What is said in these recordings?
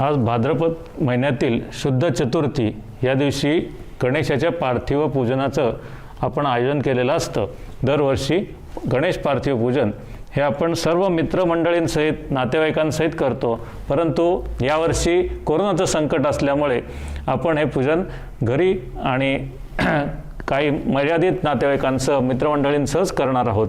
आज भाद्रपद महिन्यातील शुद्ध चतुर्थी या दिवशी गणेशाच्या पार्थिव पूजनाचं आपण आयोजन केलेलं असतं. दरवर्षी गणेश पार्थिव पूजन हे आपण सर्व मित्रमंडळींसहित नातेवाईकांसहित करतो, परंतु यावर्षी कोरोनाचं संकट असल्यामुळे आपण हे पूजन घरी आणि काही मर्यादित नातेवाईकांसह मित्रमंडळींसहच करणार आहोत.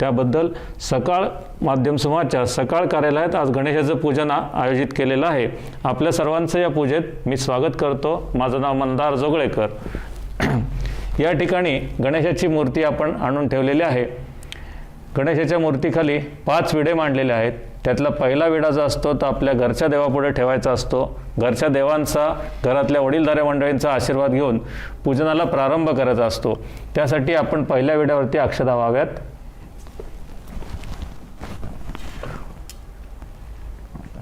त्याबद्दल सकाळ माध्यम समाचार सकाळ कार्यालयात आज गणेशाचं पूजन आयोजित केलेलं आहे. आपल्या सर्वांचं या पूजेत मी स्वागत करतो. माझं नाव मंदार जोगळेकर. या ठिकाणी गणेशाची मूर्ती आपण आणून ठेवलेली आहे. गणेशाच्या मूर्तीखाली 5 विडे मांडलेले आहेत. त्यातला पहिला विडा जो असतो तो आपल्या घरच्या देवापुढे ठेवायचा असतो. घरच्या देवांचा, घरातल्या वडीलधाऱ्या मंडळींचा आशीर्वाद घेऊन पूजनाला प्रारंभ करायचा असतो. त्यासाठी आपण पहिल्या विड्यावरती अक्षता व्हाव्यात.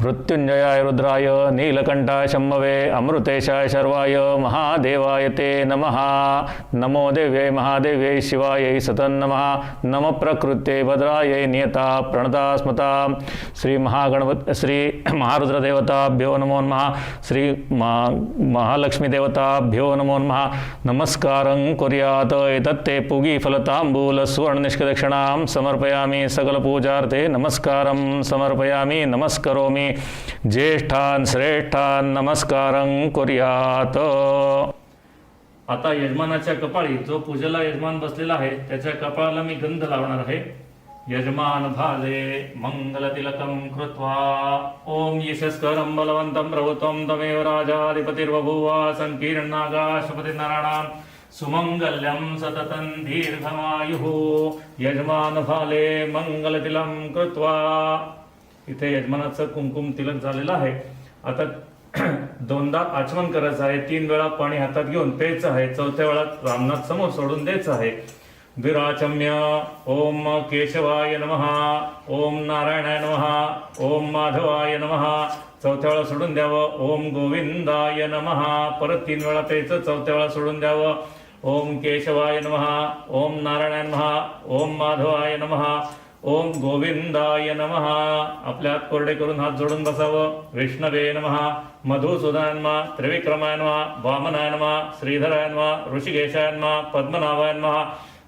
मृत्युंजयाय रुद्राय नीलकंठाय शंभवे अमृतेशाय शर्वाय महादेवाय ते नमः. नमो देव्यै महादेव्यै शिवायै सतं नमः. नम प्रकृते भद्रायै नियता प्रणता स्मता. श्री महारुद्रदेवताभ्यो नमो नमः. श्री महालक्ष्मी देवताभ्यो नमो नमः. नमस्कारं कुर्यात् एतत्ते पुगी फलतांबूल सुवर्ण निष्कदक्षिणां समर्पयामि. सकल पूजार्थे नमस्कारं समर्पयामि. नमस्करोमि. ज्येष्ठान श्रेष्ठान नमस्कारं कुर्यात. आता यजमानाच्या कपाळी जो पूजेला यजमान बसलेला आहे त्याच्या कपाळाला मी गंध लावणार आहे. यजमान भाले मंगलतिलकं कृत्वा ओम यशस्करं बलवन्तं प्रभुत्वं तमेव राजाधिपतिर्बभूव संकीर्णनागाशपतिर्नारायणां सुमंगल्यं सततं दीर्घमायुः. यजमान भाले मंगलतिलकं कृत्वा. इथे यजमानाचं कुंकुम तिलक झालेलं आहे. आता 2दा आचमन करायचं आहे. 3 वेळा पाणी हातात घेऊन प्यायचं आहे. 4थ्या वेळा रामनाथ समोर सोडून द्यायचं आहे. द्विराचम्य ओम केशवाय नमः. ओम नारायणाय नमः. ओम माधवाय नमः. 4थ्या वेळा सोडून द्यावं. ओम गोविंदाय नमः. परत 3 वेळा प्यायचं. 4थ्या वेळा सोडून द्यावं. ओम केशवाय नमः. ओम नारायणाय नमः. ओम माधवाय नमः. ओम गोविंदाय नमः. आपल्या हात कोरडे करून हात जोडून बसावं. विष्णवे नमः. मधुसूदनाय नमः. त्रिविक्रमाय नमः. वामनाय नमः. श्रीधराय नमः. ऋषिकेशाय नमः. पद्मनाभाय नमः.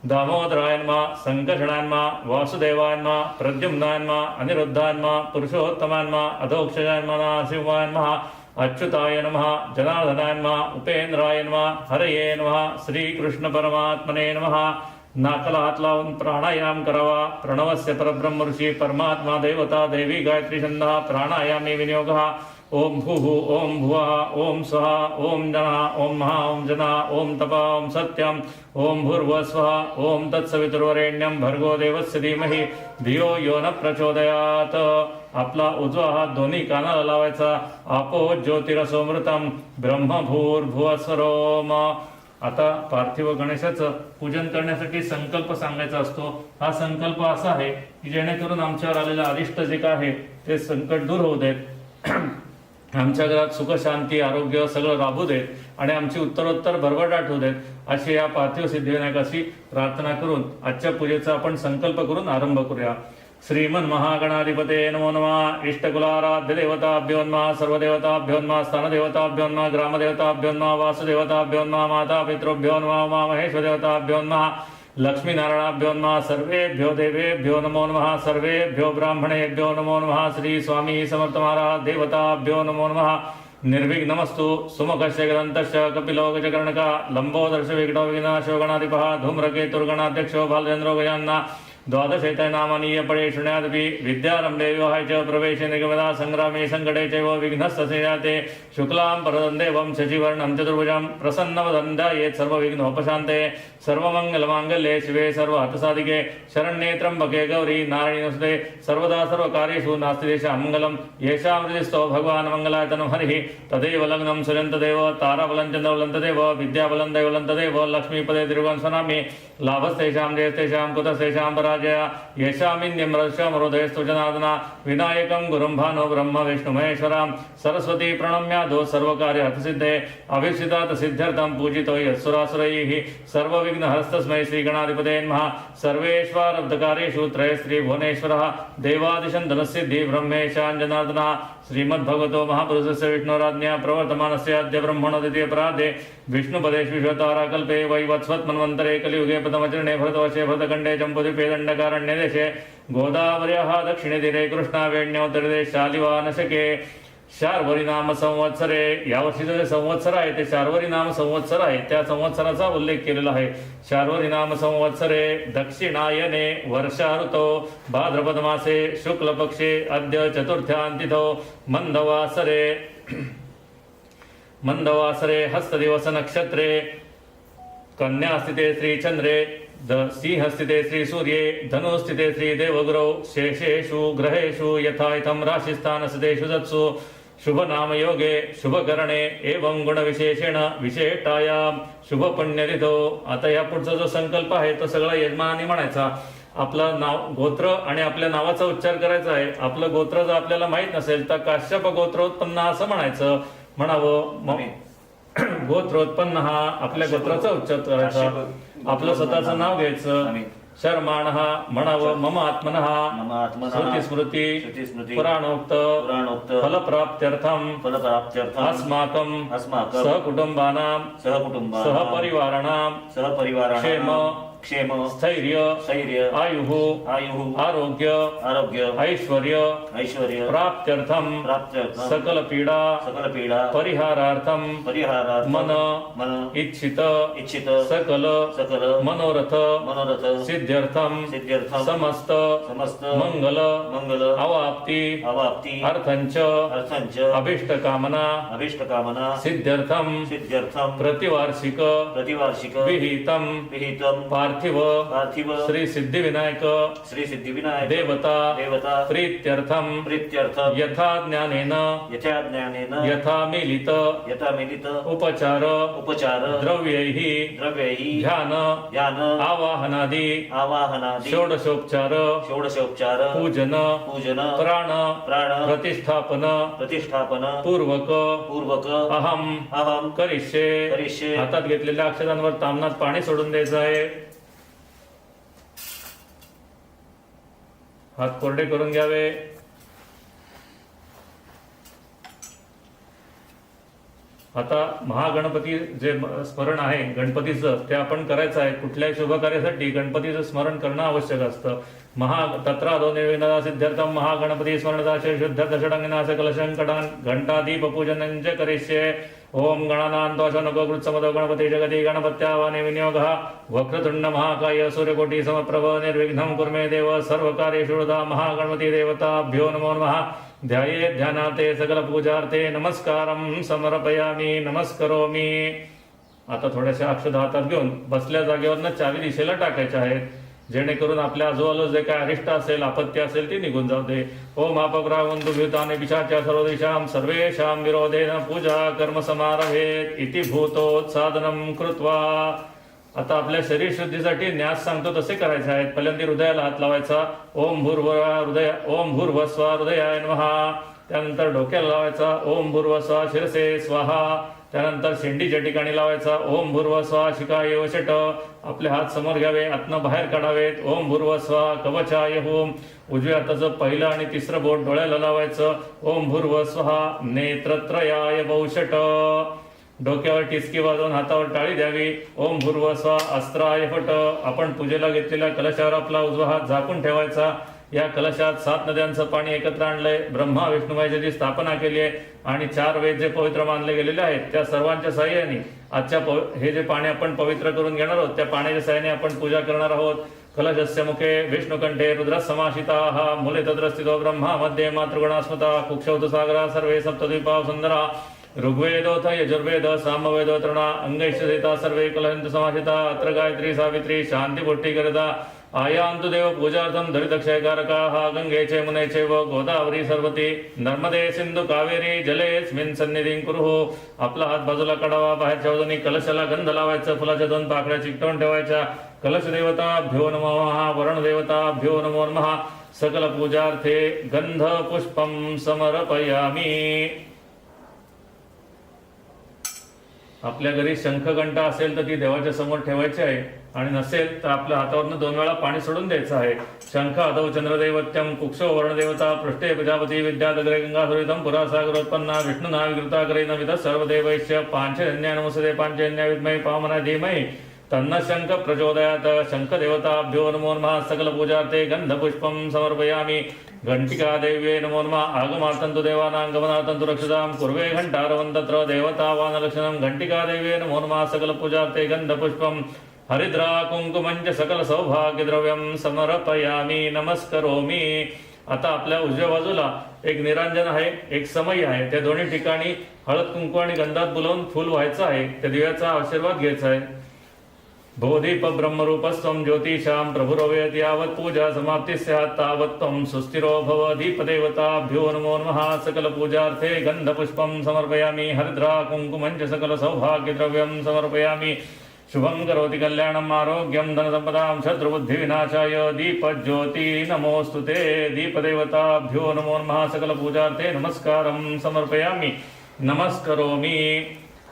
दामोदराय नमः. संकर्षणाय नमः. वासुदेवाय नमः. प्रद्युम्नाय नमः. अनिरुद्धाय नमः. पुरुषोत्तमाय नमः. अधोक्षजाय नमः. शिवाय नमः. अच्युताय नमः. जनार्दनाय नमः. उपेंद्राय नमः. हरये नमः. श्रीकृष्ण परमात्मने नमः. नाकाला हात लावून प्राणायाम करावा. प्रणवस्य परब्रह्म ऋषी परमात्मा देवता देवी गायत्री छंदः प्राणायामे विनियोगः. ओम भूः ओम भुवः ओम स्वः ओम जनः ओम महा ओम जनः ओम तपा ओम सत्यम ओम भूर्भुवः स्वः ओम तत्सवितुर्वरेण्यं भर्गो देवस्य धीमहि धियो यो न प्रचोदयात्. आपला उजवा हात दोन्ही कानाला लावायचा. आपो ज्योतिरसोमृतम ब्रह्म भूर्भुवस्वरोम. आता पार्थिव गणेशाचं पूजन करण्यासाठी संकल्प सांगायचा असतो. हा संकल्प असा आहे की जेणेकरून आमच्यावर आलेलं अरिष्ट जे काय आहे ते संकट दूर होऊ देत, आमच्या घरात सुख शांती आरोग्य सगळं राबू देत आणि आमची उत्तरोत्तर भरभराट होऊ देत, अशी या पार्थिव सिद्धिविनायकाशी प्रार्थना करून आजच्या पूजेचा आपण संकल्प करून आरंभ करूया. श्रीमन महागणाधिपते नमो नमः. इष्टकुलाराध्य देवताभ्यो नमः. सर्वदेवताभ्यो नमः. स्थानदेवताभ्यो नमः. ग्रामदेवताभ्यो नमः. वासुदेवताभ्यो नमः. माता पितृभ्यो नमः. उमा महेश्वर देवताभ्यो नमः. लक्ष्मीनारायणाभ्यो नमः. सर्वेभ्यो देवेभ्यो नमो नमः. सर्वेभ्यो ब्राह्मणेभ्यो नमो नमः. श्री स्वामी समर्थ महाराज देवताभ्यो नमो नमः. निर्विघ्नमस्तु. सुमुखस्य ग्रंथस्य कपिलो गजकर्णका लंबोदर्श विघ्नो विघ्नाशो गणाधिपः धूम्रकेतुर्गणाध्यक्षो बालचंद्रो गजानना. द्वादशैतानि नामानि पडे शृणुयादपि. विद्यारंभे विवाहे च प्रवेशे निगमदा संग्रामे संकटे चैव विघ्नस्य जाते. शुक्लां परदं देवं शशिवर्णं चतुर्भुजं प्रसन्नवदनं ध्यायेत् सर्वविघ्नोपशान्ते. सर्वमङ्गलमाङ्गल्ये शिवे सर्वार्थसाधिके शरण्ये त्र्यम्बके गौरी नारायणि नमोस्तुते. सर्वदा सर्वकार्येषु नास्ति देशं मङ्गलं. येषां हृदिस्थो भगवान् मङ्गलाय तनु हरिः. तदेव लग्नं सुरन्त देव ताराबलं चन्द्रबलं तदेव विद्याबलं दैवलं तदेव लक्ष्मीपदे दीर्घं स्वनामि. लाभस्तेषां जयस्तेषां कुतस्तेषां पराजयः. येषामिन्यं हृदयस्तु जनार्दना. विनायकं गुरुं भानो ब्रह्म विष्णु महेश्वरां. सरस्वती प्रणम्यादो सर्वकार्यसिद्धे. अभीप्सितात् सिद्ध्यर्थं पूजितो यत्सुरासुरैः. सर्वविघ्नहस्तस्मै श्रीगणाधिपते नमः. सर्वेश्वरब्धकार्येषु त्रयः श्रीभुवनेश्वरः. देवादिशं धनसिद्धि ब्रह्मेशां जनार्दनः. श्रीमद्भगवतो महापुरुषस्य विष्णुराज्ञा प्रवर्तमानस्य अद्य ब्रह्मणो द्वितीय परार्धे विष्णुपदेश विश्वताराकल्पे वैवत्स्वत्मन्वन्तरे कलियुगे प्रथमचरणे भरतवर्षे भरतखण्डे जम्बूद्वीपे दण्डकारण्ये देशे गोदावर्याः दक्षिणे तीरे कृष्णावेण्योत्तरदे शालिवानशके शार्वरी नाम संवत्सरे, यावर्षीचं जे संवत्सर आहे ते शार्वरी नाम संवत्सर आहे, त्या संवत्सराचा उल्लेख केलेला आहे. शार्वरी नाम संवत्सरे दक्षिणायने वर्षा ऋतो भाद्रपद मासे शुक्ल पक्षे अद्य चतुर्थ्यां तिथौ मंदवासरे हस्तदिवस नक्षत्रे कन्या स्थिते श्रीचंद्रे सिंहस्थिते श्री सूर्ये धनुस्थिते श्री देवगुरौ शेषेषु ग्रहेषु यथा इथं राशिस्थानस्थितेषु जत्सु शुभ नाम योगे शुभ करणे एवं गुण विशेषेण विशेषाया शुभ पुण्यतिथो. आता या पुढचा जो संकल्प आहे तो सगळा यजमानाने म्हणायचा. आपलं नाव गोत्र आणि आपल्या नावाचा उच्चार करायचा आहे. आपलं गोत्र जर आपल्याला माहित नसेल तर काश्यप गोत्रोत्पन्न असं म्हणायचं. म्हणावं गोत्रोत्पन्न हा आपल्या गोत्राचा उच्चार करायचा. आपलं स्वतःचं नाव घ्यायचं. शर्माणः म्हणावं मम आत्मनः श्रुती स्मृती पुराणोक्त फलप्राप्त्यर्थम अस्माकं सहकुटुंबानां सहपरिवाराणां क्षेम स्थैर्य आयुः आरोग्य ऐश्वर्य प्राप्त्यर्थम सकल पीडा परिहारार्थम मन इच्छित सकल मनोरथ सिद्ध्यर्थम समस्त मंगल अवाप्ति अर्थंच अभिष्ट कामना सिद्ध्यर्थम प्रतिवार्षिक विहितम पार्थिव श्री सिद्धिविनायक देवता प्रीत्यर्थम यथा ज्ञानेन यथा मिलित उपचार द्रव्यैः ध्यान आवाहनादि षोडशोपचार पूजन प्राण प्रतिष्ठापन पूर्वक अहम करिष्ये. हातात घेतलेल्या अक्षरांवर तामनात पाणी सोडून द्यायचं आहे. हात कोरडे करून घ्यावे. आता महागणपती जे स्मरण आहे गणपतीचं ते आपण करायचं आहे. कुठल्याही शुभ कार्यासाठी गणपतीचं स्मरण करणं आवश्यक असतं. तत्रादो निर्विघ्नता सिद्ध्यर्थम महागणपती स्मरणदाशे शुद्ध दशडंगनाश कलशंकटान घंटादीप पूजनं च करिष्ये. ओम गणानान्त्वाशनकोकृत्समदो गणपति जगति गणपत्यावाने विनियोगः वक्रतुंड महाकाय सूर्यकोटि समप्रभ निर्विघ्नं कुर्मे देव सर्वकार्येषु सर्वदा महागणपति देवताभ्यो नमो नमः. ध्याये ध्यानाते सकल पूजार्थे नमस्कारं समर्पयामि नमस्करोमि. आता थोड्याशा अक्षता हातात घेऊन बसल्या जागेवरनं चावी दिशेला टाकायच्या आहेत, जेणेकरून आपल्या आजूबाजूला जे काय अरिष्ट असेल आपत्ती असेल ती निघून जाऊ दे. ओम अपग्रावंतु भूतानि पिशाच्या सर्वदिशां सर्वेषां विरोधेन पूजा कर्म समारभेत इति भूतोत्सादनं कृत्वा. आता आपल्या शरीर शुद्धीसाठी न्यास सांगतो तसे करायचे आहेत. पहिल्यांदा हृदयाला हात लावायचा. ओम भूर्भुवस्व हृदयाय नमः. त्यानंतर डोक्याला लावायचा. ओम भूर्भुवस्व शिरसे स्वाहा. त्यानंतर शेंडीच्या ठिकाणी लावायचा. ओम भूर्भुवस्व शिखाय वषट. आपले हात समोर घ्यावे, आतनं बाहेर काढावेत. ओम भूर्भुवस्व कवचाय होम. उजव्या हाताचं पहिलं आणि तिसरं बोट डोळ्याला लावायचं. ओम भूर्भुवस्व नेत्रत्रयाय वषट. डोक्यावर टिचकी वाजवून हातावर टाळी द्यावी. ओम भूर्भुवस्व अस्त्राय फट. आपण पूजेला घेतलेल्या कलशावर आपला उजवा हात झाकून ठेवायचा. या कलशात 7 नद्यांचं पाणी एकत्र आणलंय. ब्रह्मा विष्णू महेशाची स्थापना केली आहे आणि 4 वेद जे पवित्र मानले गेलेले आहेत त्या सर्वांच्या साह्याने आजच्या हे जे पाणी आपण पवित्र करून घेणार आहोत त्या पाण्याच्या साह्याने आपण पूजा करणार आहोत. कलशस्य मुखे विष्णुकंठे रुद्र समाशिताः मूले तत्र स्थितो ब्रह्मा मध्ये मातृगणा स्मृता कुक्षौत सागरा सर्वे सप्तद्वीपा सुंदरा. ऋग्वेदोऽथ यजुर्वेद सामवेद तृणा अंगैश्चेता सर्वे कलहंत समाशिता. अत्र गायत्री सावित्री शांती पुष्टी करता. आयान्तु देव पूजार्थं धरितक्षयकारकाः गंगे च यमुने चैव गोदावरी सरस्वती नर्मदे सिंधू कावेरी जलेस्मिन् सन्निधिं कुरुः. आपला हात बाजूला काढावा. बाहेरच्या बाजूने कलशाला गंध लावायचा. फुलाच्या 2 पाकळ्या चिकटवून ठेवायच्या. कलश देवताभ्यो नमः. वरुण देवताभ्यो नमो नमः. सकल पूजार्थे गंध पुष्पं समर्पयामि. आपल्या घरी शंखघंटा असेल तर ती देवाच्या समोर ठेवायची आहे, आणि नसेल तर आपल्या हातावरनं 2 वेळा पाणी सोडून द्यायचं आहे. शंख आदौ चंद्रदैवत्यम कुक्षो वर्णदेवता पृष्ठे प्रजापती विद्याधरे गंगाधुरितम पुरा सागरोत्पन्ना विष्णुना विकृता करेन विद सर्वदेवैश्य पांचजन्या नमस्ते पांचजन्या विद्महे पावना धीमहि तन्न शंख प्रचोदयात. शंख देवताभ्यो नमो नमः. सकल पूजार्थे गंधपुष्पं समर्पयामि. घंटिका देव्ये नमो नमः. आगमार्तन्तु देवानां गमनार्तन्तु रक्षतां कुर्वे घंटारवं तत्र देवतावानलक्षणं. घंटिका देव्ये नमो नमः. सकल पूजार्थे गंधपुष्पं हरिद्रा कुंकुमंच सकल सौभाग्य द्रव्यम समर्पयामी नमस्करोमी. आता आपल्या उजव्या बाजूला एक निरांजन आहे, एक समई आहे. त्या दोन्ही ठिकाणी हळद कुंकू आणि गंधात बुलवून फुल व्हायचं आहे. त्या दिव्याचा आशीर्वाद घ्यायचा आहे. भोदीप ब्रह्मरूपस्त्वं ज्योतिषां प्रभुरवेत यावत् पूजा समाप्ति स्यात् तावत् त्वं सुस्थिरो भव. दीपदेवताभ्यो नमो नमः. सकल पूजार्थे गंधपुष्पं समर्पयामि. हरिद्रा कुंकुमंच सकल सौभाग्यद्रव्यं समर्पयामि. शुभं करोति कल्याणम् आरोग्यं धनसम्पदां शत्रुबुद्धिविनाशाय. दीपज्योति नमोस्तुते. दीपदेवताभ्यो नमो नमः. सकल पूजार्थे नमस्कारं समर्पयामि नमस्करोमि.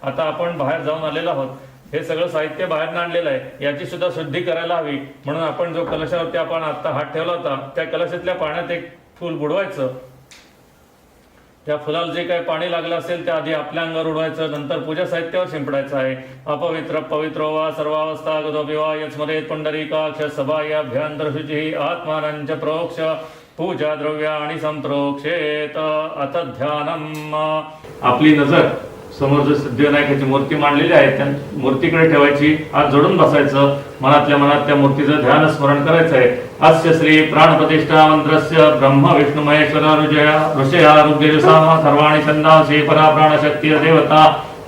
आता आपण बाहेर जाऊन आलेलो आहोत. हे सगळं साहित्य बाहेर आणलेलं आहे. याची सुद्धा शुद्धी करायला हवी. म्हणून आपण जो कलशावरती आपण आता हात ठेवला होता त्या कलशातल्या पाण्यात एक फूल बुडवायचं. त्या फुलाला जे काही पाणी लागलं असेल ते आधी आपल्या अंगावर उडवायचं, नंतर पूजा साहित्यावर शिंपडायचं आहे. अपवित्र पवित्रो वा सर्वावस्था गतोपि वा यस्मरेत पुंडरीकाक्ष सभायाभ्यंतर शुचिः आत्मानंच प्रोक्ष पूजा द्रव्याणि संप्रोक्षेत. अथ ध्यानम. आपली नजर समोर जो सिद्धिविनायकाची मूर्ती मांडलेली आहे त्या मूर्तीकडे ठेवायची. हात जोडून बसायचं. मनातल्या मनात त्या मूर्तीचं ध्यान स्मरण करायचं आहे. अस्य श्री प्राणप्रतिष्ठा मंत्रस्य ब्रह्म विष्णु महेश्वर ऋषया सामा सर्वाणि छन्दांसि परा प्राणशक्ती देवता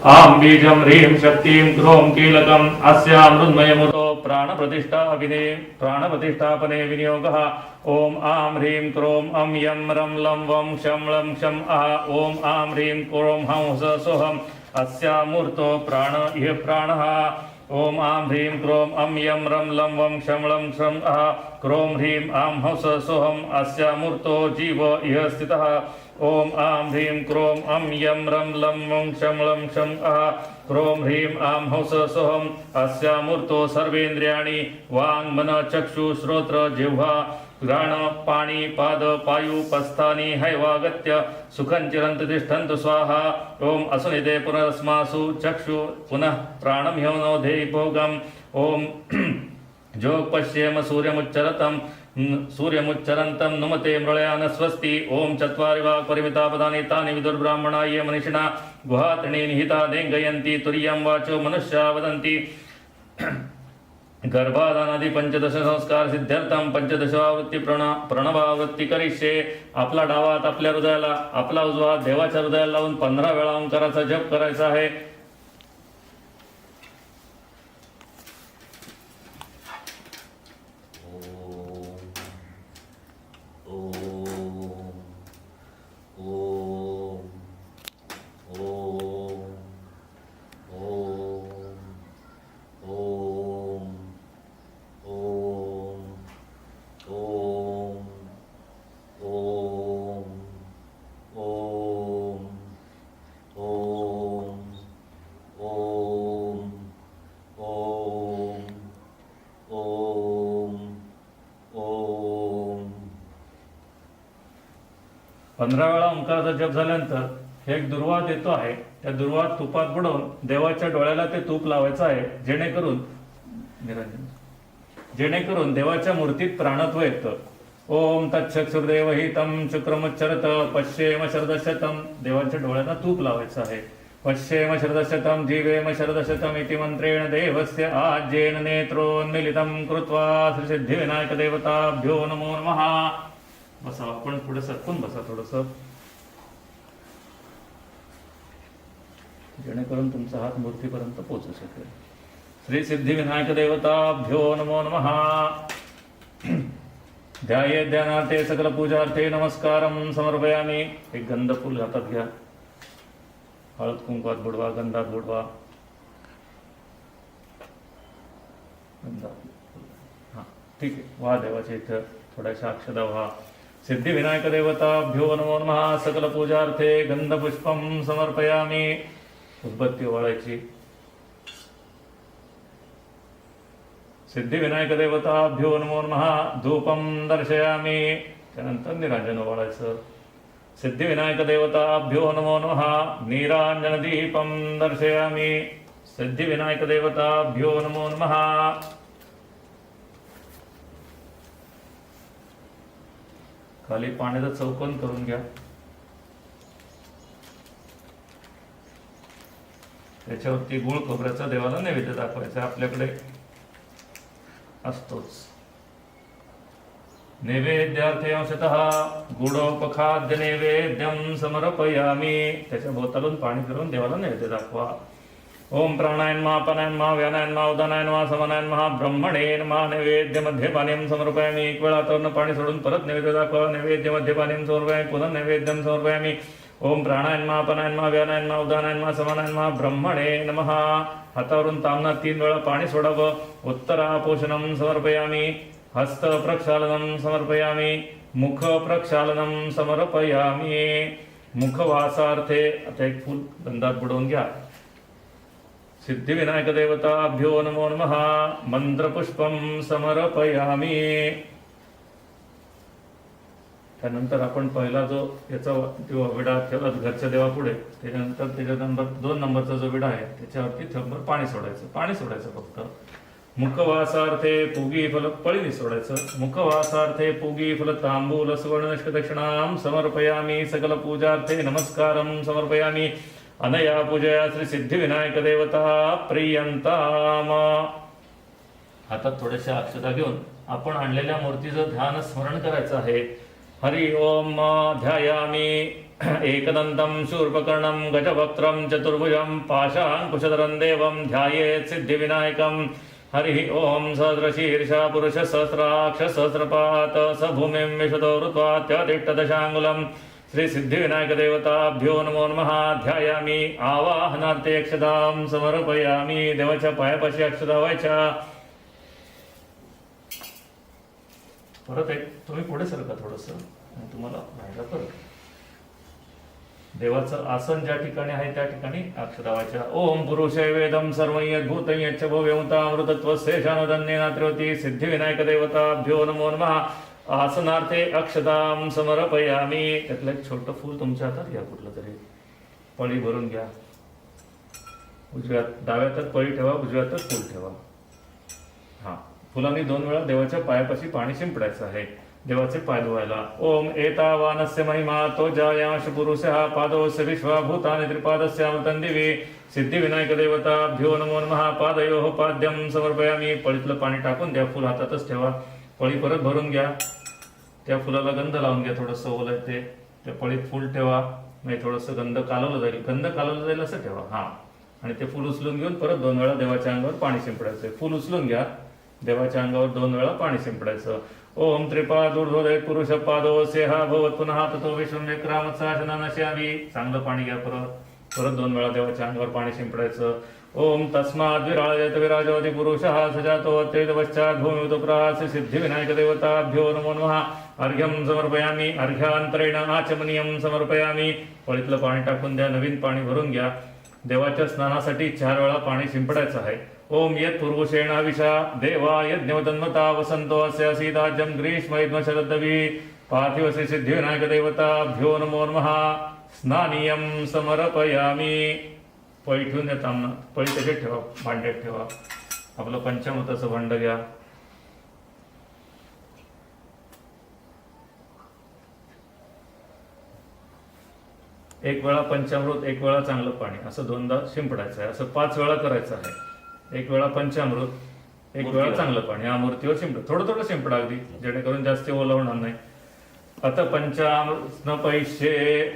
आम बीजम ह्रीं शक्तिं क्रोम कीलकम अस्या मृन्मयमूर्तो प्राणप्रतिष्ठापने विनियोगः. ओम आम ह्रीं क्रोम अम यम रम लं वं शं लं क्षम अह. ओम आम ह्रीं क्रोम हं स सोहम अस्या मूर्तो प्राण इह प्राणः. ओम आम ह्रीं क्रोम अम यम रम लं वं शं लं क्षम अह. क्रोम ह्रीं आम हं स सोहम अस्या मूर्तो जीव इह स्थितः. ओम आम ह्रीं क्रोम अम यम रम लं वं शं लं क्षम अह. क्रोम ह्रीं आम हं स सोहम अस्या मूर्तो सर्वेन्द्रियाणि वाङ् मन चक्षु श्रोत्र जिह्वा घ्राण पाणी पाद पायु पस्थानि हैवागत्य सुखं चिरन्तु तिष्ठन्तु स्वाहा. ओम असुनिदे पुनरस्मासु चक्षु पुनः प्राणं ह्यवनोधे भोगम्. ओम जोग पश्येम सूर्यमुच्चरन्तं नुमते मृळयान स्वस्ति. ओम चत्वारि वा परिमिता पदानि तानि विदुर्ब्राह्मणा ये मनीषिणा गुहातणी निहिता देङ्गयन्ति तुर्यं वाचो मनुष्या वदन्ति. गर्भाधानादि 15 संस्कार सिद्ध्यर्थम 15 प्रणवावृत्ती करिष्ये. आपला डावा हात आपल्या हृदयाला, आपला उजवा हात देवाच्या हृदयाला लावून 15 वेळा ओंकाराचा जप करायचा आहे. पंधरा वेळा ओंकाराचा जप झाल्यानंतर एक दुर्वा देतो आहे. त्या दुर्वा तुपात बुडवून देवाच्या डोळ्याला ते तूप लावायचं आहे. जेणेकरून देवाच्या मूर्तीत प्राणत्व येतं. ओम तच्छक्षुर्देवहितं शुक्रमुच्चरत पश्येम शरदशतम. देवाच्या डोळ्याला तूप लावायचं आहे. पश्येम शरदशतम जीवेम शरदशतम इति मंत्रेण देवस्य आज्येन नेत्रोन्मीलितं कृत्वा श्री सिद्धिविनायक देवताभ्यो नमो नमः. बसा. आपण पुढे सरकून बसा थोडस, जेणेकरून तुमचा हात मूर्तीपर्यंत पोहोचू शकेल. श्री सिद्धिविनायक देवताभ्यो नमो नमः. ध्याये ध्यानार्थे सकल पूजार्थे नमस्कारं समर्पयामि. एक गंध फूल हातात घ्या. हळद कुंकवात बुडवा, गंधात बुडवा. हा ठीक आहे. वा देवाच्या इथं थोड्याशा अक्षदा व्हा. सिद्धिविनायक देवताभ्यो नमो नमः. सकल पूजार्थे गंधपुष्पं समर्पयामि. उदबत्ती ओवाळायची. सिद्धिविनायक देवताभ्यो नमो नमः. धूपम दर्शयामी. त्यानंतर निरांजन ओवाळायचं. सिद्धिविनायक देवताभ्यो नमो नमः. नीरांजन दीपम दर्शयामी. सिद्धिविनायक देवताभ्यो नमो नमः. खाली पाण्याचं चौकोन करून घ्या. त्याच्यावरती गुळ खोबऱ्याचा देवाला नैवेद्य दाखवायचा. आपल्याकडे असतोच. नैवेद्यार्थे अंशतः गुडोपखाद्य नैवेद्यम समर्पयामी. त्याच्या भोवतालून पाणी फिरवून देवाला नैवेद्य दाखवा. ओम प्राणायन्मा अपानायन्मा व्यानायन्मा उदानायन्मा समानायन्मा ब्रह्मणे नमः. नैवेद्य मध्ये पानीयम समर्पयामी. एक वेळा हातावरनं पाणी सोडून परत नैवेद्य दाखवा. नैवेद्य मध्ये पानीयम समर्पयामी. पुन्हा नैवेद्यम समर्पयामी. ओम प्राणायन्मा अपानायन्मा व्यानायन्मा उदानायन्मा समानायन्मा ब्रह्मणे नमः. हातावरून तांबना 3 वेळा पाणी सोडावं. उत्तरापोषणम समर्पयामी. हस्त प्रक्षालनम समर्पयामी. मुख प्रक्षालनम समर्पयामी. मुखवासार्थे आता एक फूल गंधात बुडवून घ्या. सिद्धिविनायक देवताभ्यो नमो नमः. मंत्रपुष्पम समर्पयामी. त्यानंतर आपण पहिला जो याचा विडा ठेवला घरच्या देवापुढे, त्याच्यानंतर त्याच्या नंबर 2 नंबरचा जो विडा आहे त्याच्यावरती थंबर पाणी सोडायचं फक्त. मुखवासार्थे पूगी फल पळीने सोडायचं. मुखवासार्थे पूगी फल तांबूल सुवर्ण दक्षिणाम समर्पयामी. सकल पूजार्थे नमस्कारम समर्पयामी. अनया पूजया श्री सिद्धिविनायक देवता प्रियंताम. हातात थोड्याशा अक्षता घेऊन आपण आणलेल्या मूर्तीचं ध्यान स्मरण करायचं आहे. हरि ओम ध्यायामी. एकदंतं शूर्पकर्णं गजवक्त्रं चतुर्भुजं पाशाङ्कुशधरं देवं ध्यायेत् सिद्धिविनायकम्. हरि ओम सहस्रशीर्षा पुरुष सहस्राक्ष सहस्रपात स भूमिं विशदो ऋत्वा त्यातिष्ठदशाङ्गुलम्. श्री सिद्धिविनायक देवताभ्यो नमो नमः. ध्यायामी. आवाहनार्थे अक्षतां समर्पयामी. देवाच्या पायापाशी अक्षता व्हायच्या. परत एक तुम्ही पुढे सरका थोडंसं, तुम्हाला व्हायला परत. देवाचं आसन ज्या ठिकाणी आहे त्या ठिकाणी अक्षता व्हायच्या. ओम पुरुषे वेदम सर्वयद्भूतं यच्च भव्यमतामृतत्वशेषानुदन्येन त्रिवती. सिद्धिविनायक देवताभ्यो नमो नमः. आसनार्थे अक्षतां समर्पयामी. त्यातलं एक छोटं फूल तुमच्या हातात घ्या, कुठलं तरी पळी भरून घ्या. उजव्या डाव्या हातात पळी ठेवा, उजव्या हातात फूल ठेवा. हा, फुलांनी 2 वेळा देवाच्या पायापाशी पाणी शिंपडायचं आहे. देवाचे पाय धुवायला. ओम एतावानस्य महिमा तो जायांश पुरुषः पादोस्य विश्वभूतानि त्रिपादस्य अमृतं दिवी. सिद्धिविनायक देवताभ्यो नमो नमः. पादयोः पाद्यं समर्पयामी. पळीतलं पाणी टाकून द्या, फुल हातातच ठेवा. पळी परत भरून घ्या. त्या फुलाला गंध लावून घ्या. थोडंसं ओलं ते त्या पळीत फुल ठेवा. म्हणजे थोडंसं गंध कालवलं जाईल असं ठेवा. हा, आणि ते फुल उचलून घेऊन परत 2 वेळा देवाच्या अंगावर पाणी शिंपडायचं. फुल उचलून घ्या, देवाच्या अंगावर 2 वेळा पाणी शिंपडायचं. ओम त्रिपादूर्ध्वोदय पुरुष पादोस्य हा भवत पुनः ततो विश्वमेक्रामत्साशनानश्यामी. चांगलं पाणी घ्या. परत 2 वेळा देवाच्या अंगावर पाणी शिंपडायचं. ओम तस्माद् विराजयत विराजवती पुरुषः सजातो अत्येत पश्चात् भूमिउतप्रास. सिद्धिविनायक देवताभ्यो नमो नमः. अर्घ्यं समर्पयामी. अर्घ्यान्तरेण आचमनीयं समर्पयामी. पळीतलं पाणी टाकून द्या, नवीन पाणी भरून घ्या. देवाच्या स्नानासाठी 4 वेळा पाणी शिंपडायचं आहे. ओम यत् पूर्वशेण हविषा देवा यज्ञवतन्मता वसंतो अस्य सीताज्यं ग्रीष्म यज्ञ शरदवी. पार्थिव श्री सिद्धिविनायक देवताभ्यो नमो नमः. स्नानीयं समर्पयामी. पळी ठेवून द्या तांबना. पळी त्याच्यात ठेवा, भांड्यात ठेवा. आपलं पंचामृताचं भांड घ्या. एक वेळा पंचामृत, 1 वेळा चांगलं पाणी, असं 2दा शिंपडायचं आहे. असं 5 वेळा करायचं आहे. 1 वेळा पंचामृत, 1 वेळा चांगलं पाणी. या मूर्तीवर शिंपडा. थोडं शिंपडा अगदी, जेणेकरून जास्त ओलं होणार नाही. अत पंचामृत पैसे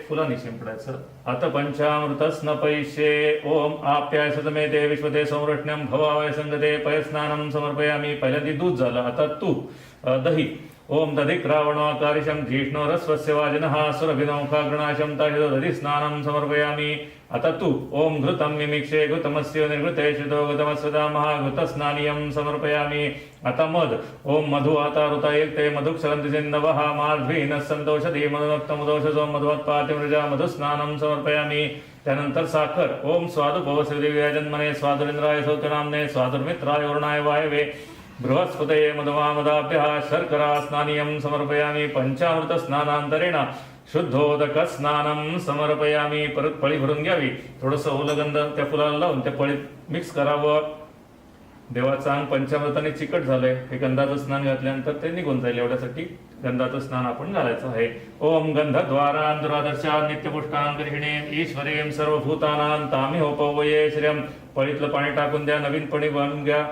फुलांनी शिंपडायचं. अत पंचामृत पैसे. ओम आप्याय मे ते विश्वते संरक्षणं भवावय संगते पयस्नानं समर्पयामी. पहिल्यांदा दूध झालं, आता तूप, दही. ओम दधिक रावणाकारिशं जिष्णो रस्वस्य वाजिनः सुरभिनौखाग्रणाशं ताहितो दधि स्नानं समर्पयामी. आता तूप. ओम घृतं मिमिक्षे घृतमस्य निर्घृते श्रितो घृतमस्वदामः घृतस्नानीयं समर्पयामी. आता मध. ओम मधु आतारुता एकते मधुक्षरन्ति सिन्धवः माध्वीनः सन्तोषधी मधुक्तमुदोषसो मधुवत्पातिमृजा मधुस्नानं समर्पयामी. त्यानंतर साखर. ओम स्वादुपवसुदेव्या जन्मने स्वादुरेंद्राय सौत्यनाम्ने स्वादुर्मित्राय वरुणाय वायवे बृहस्पतये मधुमामदाभ्यः शर्करा स्नानीयं समर्पयामि पंचामृत स्नानांतरेण शुद्धोदकस्नानं समर्पयामी. परत पळी भरून घ्यावी. थोडंसं ओलं गंध त्या फुलाला लावून त्या पळीत मिक्स करावं. देवाचं अंग पंचामृताने चिकट झालंय, हे गंधाचं स्नान घातल्यानंतर ते निघून जाईल, एवढ्यासाठी गंधाचं स्नान आपण घालायचं आहे. ओम गंधद्वारा दुरादर्शा नित्यपुष्टांगरिणे ईश्वरीं सर्वभूतानां तामिहोपवये श्रियं. पळीतलं पाणी टाकून द्या, नवीन पाणी बांधून घ्या.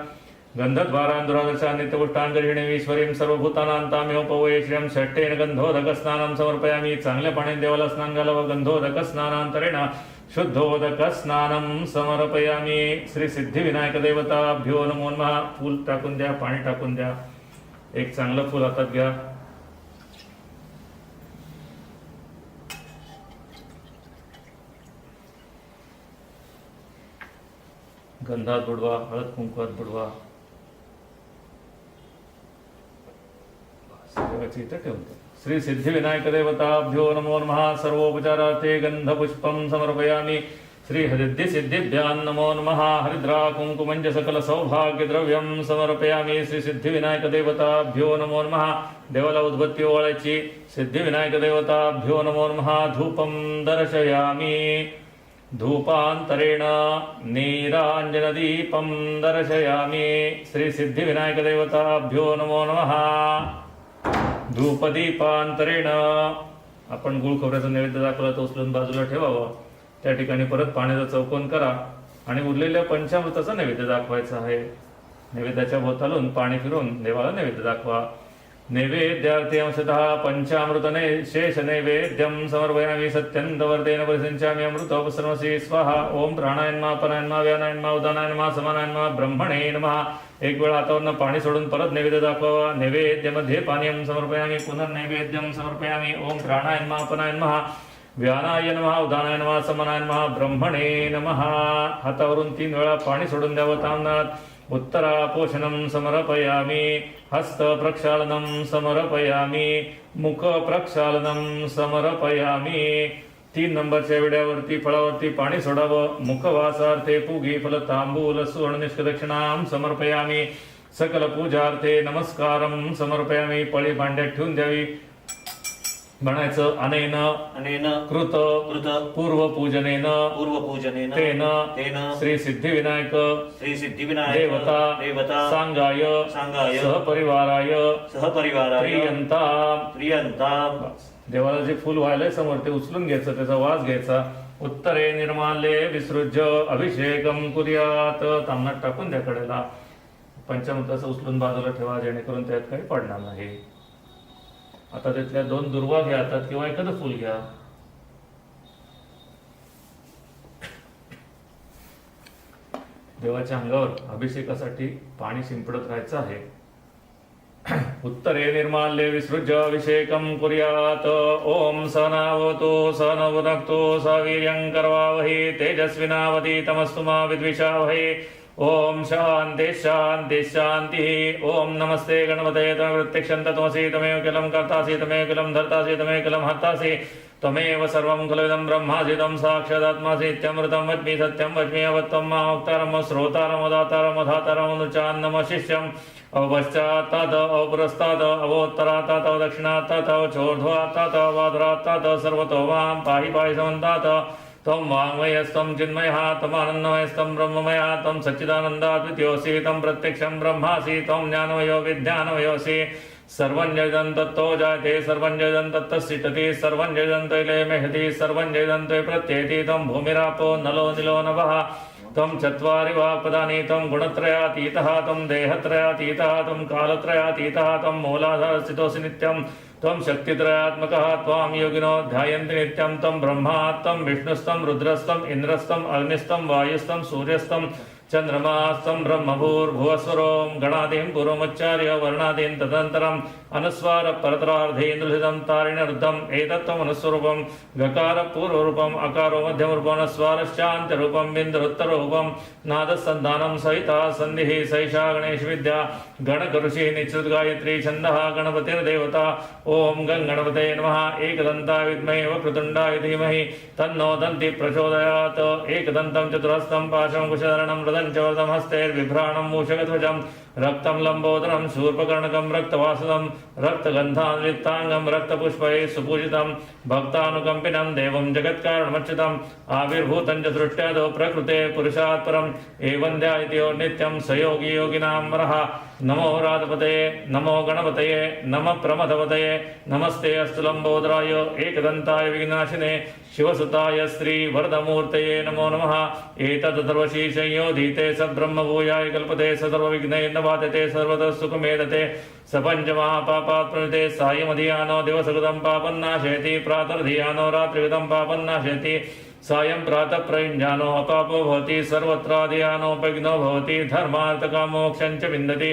गंधद्वारा दुरादर्शा नित्यपुष्टांगरिणे ईश्वरीं सर्वभूतानां तामिहोपवये श्रियं. षष्ठेन गंधोदक स्नानं समर्पयामी. चांगल्या पाण्याने देवाला स्नान घालावं. गंधोदक स्नानांतरेण शुद्धोदक स्नानं समर्पयामी. श्री सिद्धिविनायक देवताभ्यो नमो नमः. फूल टाकून द्या, पाणी टाकून द्या. एक चांगलं फूल हातात घ्या. गंधात बुडवा, हळद कुंकवात बुडवा. देवाची इथं ठेवतो. श्री सिद्धिविनायक देवताभ्यो नमो नमः. सर्वोपचारार्थे गंधपुष्पं समर्पयामि. श्री हरिद्धी सिद्धिभ्यां नमो नमः. हरिद्रा कुंकुमंज सकल सौभाग्य द्रव्यं समर्पयामि. श्री सिद्धिविनायक देवताभ्यो नमो नमः. देवाला उद्बत्ती ओवाळायची. सिद्धिविनायक देवताभ्यो नमो नमः. धूपं दर्शयामि. धूपांतरेण नीरांजनदीपं दर्शयामि. श्री सिद्धिविनायक देवताभ्यो नमो नमः. धूपदीपांतरेण आपण गुळ खोबऱ्याचा नैवेद्य दाखवला तो उचलून बाजूला ठेवावा. त्या ठिकाणी परत पाण्याचा चौकोन करा आणि उरलेल्या पंचामृताचा नैवेद्य दाखवायचा आहे. नैवेद्याच्या भोवतालून पाणी फिरून देवाला नैवेद्य दाखवा. नैवेद्यार्थे अंशतः पंचामृतने शेष नैवेद्यं समर्पयामि. सत्यन्तवर्तेन परिसंचामि अमृतोपसर्मसि स्वाहा. ओम प्राणाय नमः, अपानाय नमः, व्यानाय नमः, उदानाय नमः, समानाय नमः, ब्रह्मणे नमः. एक वेळा हातावरनं पाणी सोडून परत नैवेद्य दाखवावा. नैवेद्यमध्ये पानीयं समर्पयामि. पुनर्नैवेद्यं समर्पयामि. ओम प्राणाय नमः, अपानाय नमः, व्यानाय नमः, उदानाय नमः, समानाय नमः, ब्रह्मणे नमः. हातावरून 3 वेळा पाणी सोडून द्यावं तामनात. उत्तरापोषणं समर्पयामि. हस्त प्रक्षालनं समर्पयामि. मुख प्रक्षालनं समर्पयामि. 3 नंबरच्या विड्यावरती फळावरती पाणी सोडावं. मुखवासार्थे पूगी फल तांबूल सुवर्ण निष्कदक्षिणां समर्पयामि. सकल पूजार्थे नमस्कारं समर्पयामि. पळी भांड्यात ठेवून द्यावी. म्हणायचं अनेन अनेन कृत कृत पूर्वपूजनेन पूर्वपूजनेन तेन तेन श्री सिद्धिविनायक श्री सिद्धिविनायक देवता देवता सांगाय सांगाय सहपरिवाराय सहपरिवाराय प्रियंता. प्रियंता. देवाला जे फुल व्हायलंय समोर ते उचलून घ्यायचं, त्याचा वास घ्यायचा. उत्तरे निर्माल्ये विसृज्य अभिषेकम कुर्यात. तामणात टाकून द्या कडेला. पंचामृताचं उचलून बाजूला ठेवा, जेणेकरून त्यात काही पडणार नाही. आता त्यातल्या 2 दुर्वा घ्या हातात किंवा एखादं फुल घ्या. देवाच्या अंगावर अभिषेकासाठी पाणी शिंपडत राहायचं आहे. उत्तरे निर्माल्ये विसृज्य अभिषेकं कुर्यात. ओम सहनावतु सहनवुनक्तु सवीर्यं करवावहै. तेजस्विनावधीतमस्तु मा विद्विषावहै. ओम शांति शांति शांति. ओम नमस्ते गणपतये. त्वमेव प्रत्यक्षं तत्त्वमसि. त्वमेव किलं कर्तासि. त्वमेव किलं धर्तासि. त्वमेव किलं हर्तासि. त्वमेव सर्वं खलुदं ब्रह्मासि. त्वं साक्षादात्मासि. इत्यमृतं वच्मि सत्यं वच्मि. अवत्वं माक्तारं श्रोतारं उदातारं उदातारं अनुचान्नम शिष्यम्. अवपश्चात्तात् अवपुरस्तात् अवोत्तरात्तात् अवदक्षिणात्तात् अवचोर्ध्वात्तात् अवाधरात्तात् सर्वतो मां पाहि पाहि समन्तात्. त्वं वाङ्मयस्त्वं चिन्मयः त्वमानन्दमयस्त्वं ब्रह्ममयः. त्वं सच्चिदानन्दाद्वितीयोऽसि. त्वं प्रत्यक्षं ब्रह्मासि. त्वं ज्ञानमयो विज्ञानमयोऽसि. सर्वं जयदं तत्तो जायते. सर्वं जयदं तत्तस्थितिः. सर्वं जयदं तैले मेहति. सर्वं जयदं त्वयि प्रत्येति. त्वं भूमिरापो नलो निलो नभः. त्वं चत्वारि वाक्पदानि. त्वं गुणत्रयातीतः. त्वं देहत्रयातीतः. त्वं कालत्रयातीतः. त्वं मूलाधारस्थितोऽसि नित्यं. त्वं शक्तित्रयात्मकः. त्वां योगिनो ध्यायन्ति नित्यं. त्वं ब्रह्मा. त्वं विष्णुस्तं रुद्रस्तं इन्द्रस्तं अग्निस्तं वायुस्तं सूर्यस्तं चंद्रमास्तं ब्रह्मभूर्भुवस्वरों गणादिं पूर्वमुच्चार्य वर्णादीन् तदनन्तरम् अनुस्वार परतरार्धेन्द्रहितं तारिणरुद्धम्. एतत्त्वम् अनुस्वरूपं गकार पूर्वरूपम् अकारो मध्यमरूपं नस्वारश्चान्त्यरूपं बिन्दुरुत्तररूपं नादसन्धानं सहिता सन्धिः सैषा गणेश विद्या गणकऋषि निश्रुत गायत्री छन्दः गणपतिर्देवता. ओम गं गणपते नमः. एकदन्ताय विद्महे वक्रतुण्डाय धीमहि तन्नो दन्ति प्रचोदयात्. एकदन्तं चतुरस्तं पाशं कुशधरणं हृदय पञ्चवरदं हस्तैर्बिभ्राणं मूषकध्वजं रक्तं लम्बोदरं शूर्पकर्णकं रक्तवासुदं रक्तगन्धानुलिप्ताङ्गं रक्तपुष्पैः सुपूजितं भक्तानुकम्पिनं देवं जगत्कारणमच्युतम् आविर्भूतं च दृष्ट्यादौ प्रकृते पुरुषात् परम् एवं ध्यायति नित्यं स योगी योगिनां वरः नमो राधपतये नमो गणपतये नमः प्रमथपतये नमस्ते अस्तु लम्बोदराय एकदन्ताय विघ्नाशिने शिवसुताय श्रीवरदमूर्तये नमो नमः एतदथर्वशीर्षयोधीते स ब्रह्मभूयाय कल्पते स सर्वविघ्नैर्न बाधते सर्वतः सुखमेधते स पञ्चमहापापात् प्रणीते सायमधियानो दिवसकृतं पापन्नाशयति प्रातर्धियानो रात्रिकृतं पापन्नाशयति सायं प्रातः प्रयुञ्जानो अपापो भवति सर्वत्राधियानोपघ्नो भवति धर्मार्थकामोक्षं च विन्दति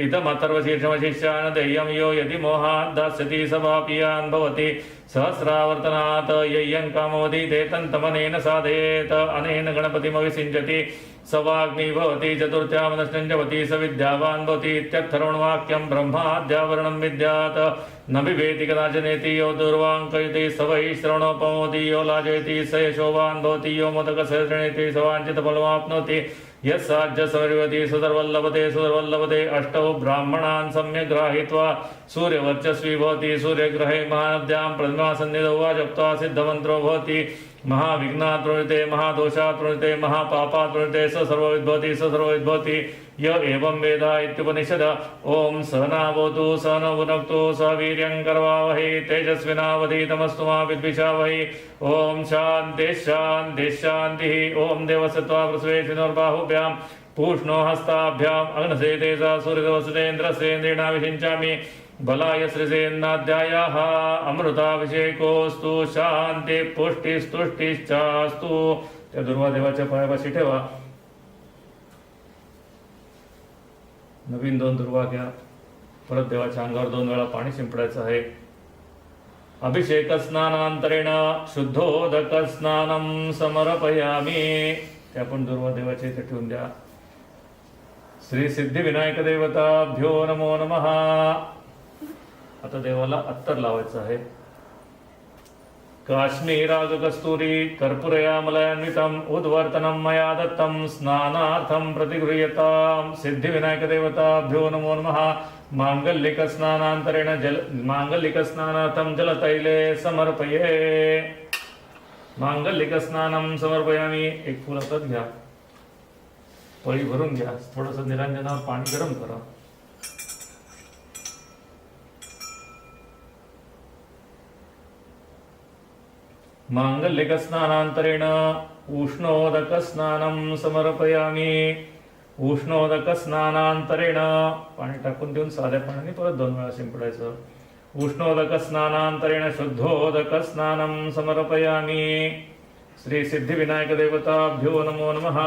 इदमथर्वशीर्षमशिष्यान् देयं यो यदि मोहात् दास्यति स पापीयान् भवति सहस्रावर्तनात् यय्यं कामोदीते तन्तमनेन साधयेत अनेन गणपतिमविसिञ्चति स वाग्मी भवति चतुर्थ्यामनष्टं जपति स विद्यावान् भवति इत्यर्थर्वणवाक्यं ब्रह्माद्यावरणं विद्यात् न बिभेति कदाचनेति यो दुर्वाङ्कयति स वै श्रवणोपमोति यो लाजयति स यशोवान् भवति यो मोदकसहस्रणेति स वाञ्छितफलमाप्नोति यस्साज्य सवर्यवति सुधर्वल्लभते अष्टौ ब्राह्मणान् सम्यक् गृहीत्वा सूर्यवर्चस्वी भवति सूर्यग्रहे महानद्यां प्रतिमा सन्निधौ वा जप्त्वा सिद्धमन्त्रो भवति महाविघ्नात् प्रणीते महादोषात् प्रणीते महापापात् प्रणीते स सर्वविद् भवति य एवं वेद इत्युपनिषद ओम सहनावतु सहनौ भुनक्तु सह वीर्यं करवावहै तेजस्विनावधीतमस्तु मा विद्विषावहै ओम शान्तिः शान्तिः शान्तिः ओम देवसत्त्वा पृथ्वीर्बाहुभ्यां पूष्णो हस्ताभ्याम् अग्नसे तेजसा सूर्यवसुतेन्द्रस्येन्द्रेणा विषिञ्चामि बलाय श्रीसेन्नाध्यायाः अमृताभिषेकोस्तु शांती पुष्टिस्तुष्टिश्चास्तु त्या दुर्वा देवाच्या पायापाशी ठेवा नवीन 2 दुर्वा घ्या परत देवाच्या अंगावर 2 वेळा पाणी शिंपडायचं आहे अभिषेक स्नानांतरेण शुद्धोदक स्नानं समर्पयामि त्या पण दुर्वा देवाच्या इथे ठेवून द्या श्री सिद्धिविनायक देवताभ्यो नमो नमः आता देवाला अत्तर लावायचं आहे काश्मीराग कस्तुरी कर्पूरयामलयान्वितम् उद्वर्तनं मया दत्तं स्नानार्थं प्रतिगृह्यतां सिद्धिविनायक देवताभ्यो नमो नमः मांगलिक स्नानार्थं जलतैले समर्पये मांगलिक स्नानं समर्पयामि एक फूल हातात घ्या पळी भरून घ्या थोडंसं निरंजनावर पाणी गरम करा मांगलिक स्नानांतरेण उष्णोदक स्नानं समर्पयामि उष्णोदक स्नानांतरेण पाणी टाकून देऊन साध्या पाण्याने परत 2 वेळा शिंपडायचं उष्णोदक स्नानांतरेण शुद्धोदक स्नानं समर्पयामि श्री सिद्धिविनायक देवताभ्यो नमो नमः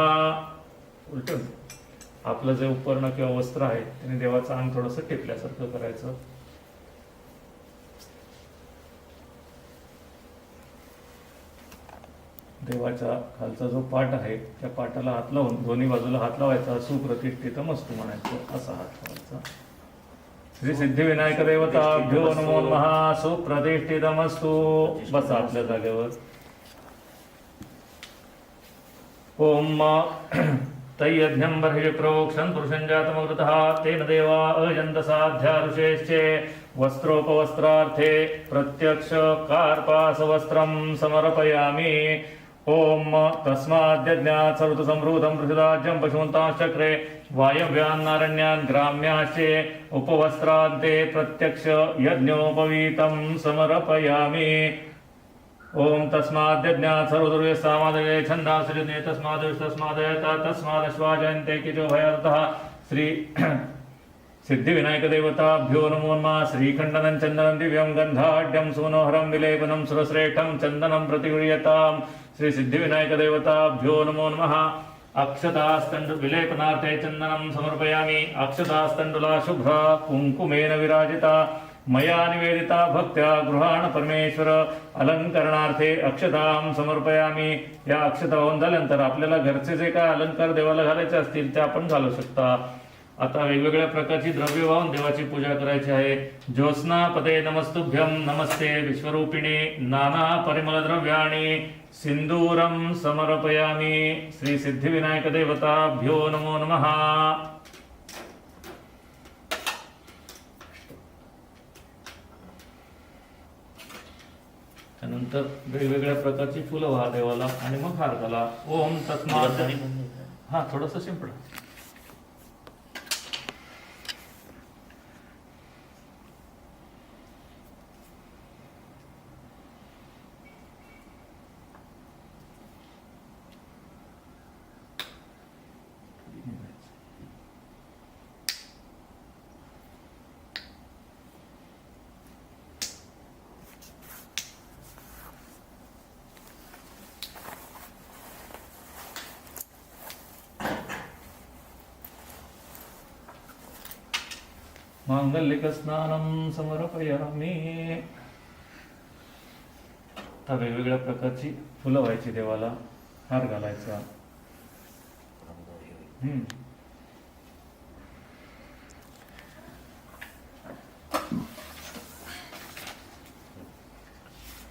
उलटून आपलं जे उपकरण किंवा वस्त्र आहे त्याने देवाचं अंग थोडंसं टिपल्यासारखं करायचं देवाच्या खालचा जो पाट आहे त्या पाटाला हात लावून दोन्ही बाजूला हात लावायचा सुप्रतिष्ठितमस्तु म्हणायचं असा हात लावायचा श्री सिद्धिविनायक देवताभ्यो नमो नमः सुप्रतिष्ठितमस्तु बसा आपल्या जागेवर ओम तय्यज्ञं बर्हि प्रोक्षन् पुरुषं जातमवृतः तेन देवा अजन्त साध्या ऋषेश्चे वस्त्रोपवस्त्रार्थे प्रत्यक्ष कार्पासवस्त्रं समर्पयामि ओम तस्माद्यज्ञात् सर्वतसंभूतं पृथुराज्यं पशुमन्ताश्चक्रे वायव्यान्नारण्यान् ग्राम्याश्चे उपवस्त्रान्ते प्रत्यक्ष यज्ञोपवीतं समर्पयामि ओम तस्माद्यज्ञात् सर्वदुर्गे सामादये छन्दांसृजने तस्मादयता तस्मादश्वाजयन्ते किजो भयतः श्री सिद्धिविनायक देवताभ्यो नमो नमः श्रीखण्डनं चन्दनं दिव्यं गन्धाढ्यं सुमनोहरं विलेपनं सुरश्रेष्ठं चन्दनं प्रतिगृह्यतां श्री सिद्धिविनायक देवताभ्यो नमो नमः अक्षतास्तण्डु विलेपनार्थे चन्दनं समर्पयामि अक्षतास्तण्डुला शुभ्रा कुङ्कुमेन विराजिता मया निवेदिता भक्त्या गृहाण परमेश्वर अलंकरणार्थे अक्षतां समर्पयामि या अक्षता होऊन झाल्यानंतर आपल्याला घरचे जे काय अलंकार देवाला घालायचे असतील ते आपण घालू शकता आता वेगवेगळ्या प्रकारची द्रव्य वाहून देवाची पूजा करायची आहे ज्योत्स्ना पदे नमस्तुभ्यं नमस्ते विश्वरूपिणे नाना परिमल द्रव्याणि सिंदूरं समर्पयामि श्री सिद्धिविनायक देवताभ्यो नमो नमः. त्यानंतर वेगवेगळ्या प्रकारची फुलं व्हा देवाला आणि मग हार घाला. ओम तस्मात्. हा थोडंसं शिंपडा. मांगलिकस्नानं समर्पयामि. आता वेगवेगळ्या प्रकारची फुलं व्हायची देवाला, हार घालायचा.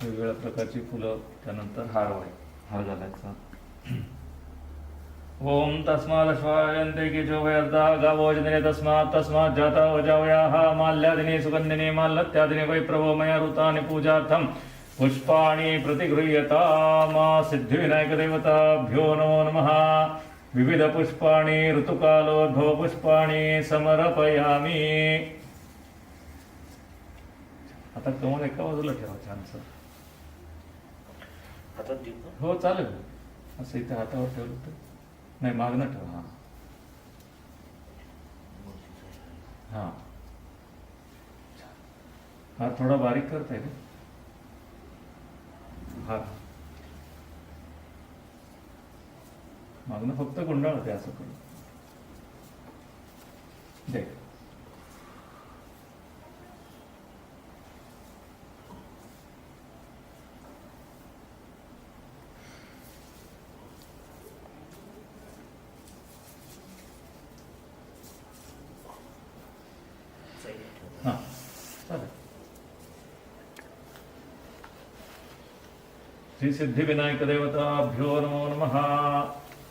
वेगवेगळ्या प्रकारची फुलं, त्यानंतर हार घालायचा. ओम तस्मादश्वायन्ते कीचो वयर्दा गावोजने तस्मात् जाता वजावयाः माल्यादिने सुगन्धिने माल्लत्यादिने वै प्रभो मया ऋतानि पूजार्थं पुष्पाणि प्रतिगृह्यताम. सिद्धिविनायकदेवताभ्यो नमो नमः. विविधपुष्पाणि ऋतुकालोद्भवपुष्पाणि समर्पयामि. आता कमळ एका बाजूला ठेवा छानसं. हातात देऊ का? हो चालेल. असं इथे हातावर ठेवलं तर नाही, मागणं ठेव. हा हा थोडा बारीक करता येईल. हा मागणं फक्त गुंडाळ होते असं करून दे. हा चालेल. श्री सिद्धिविनायक देवताभ्यो नमो नमः.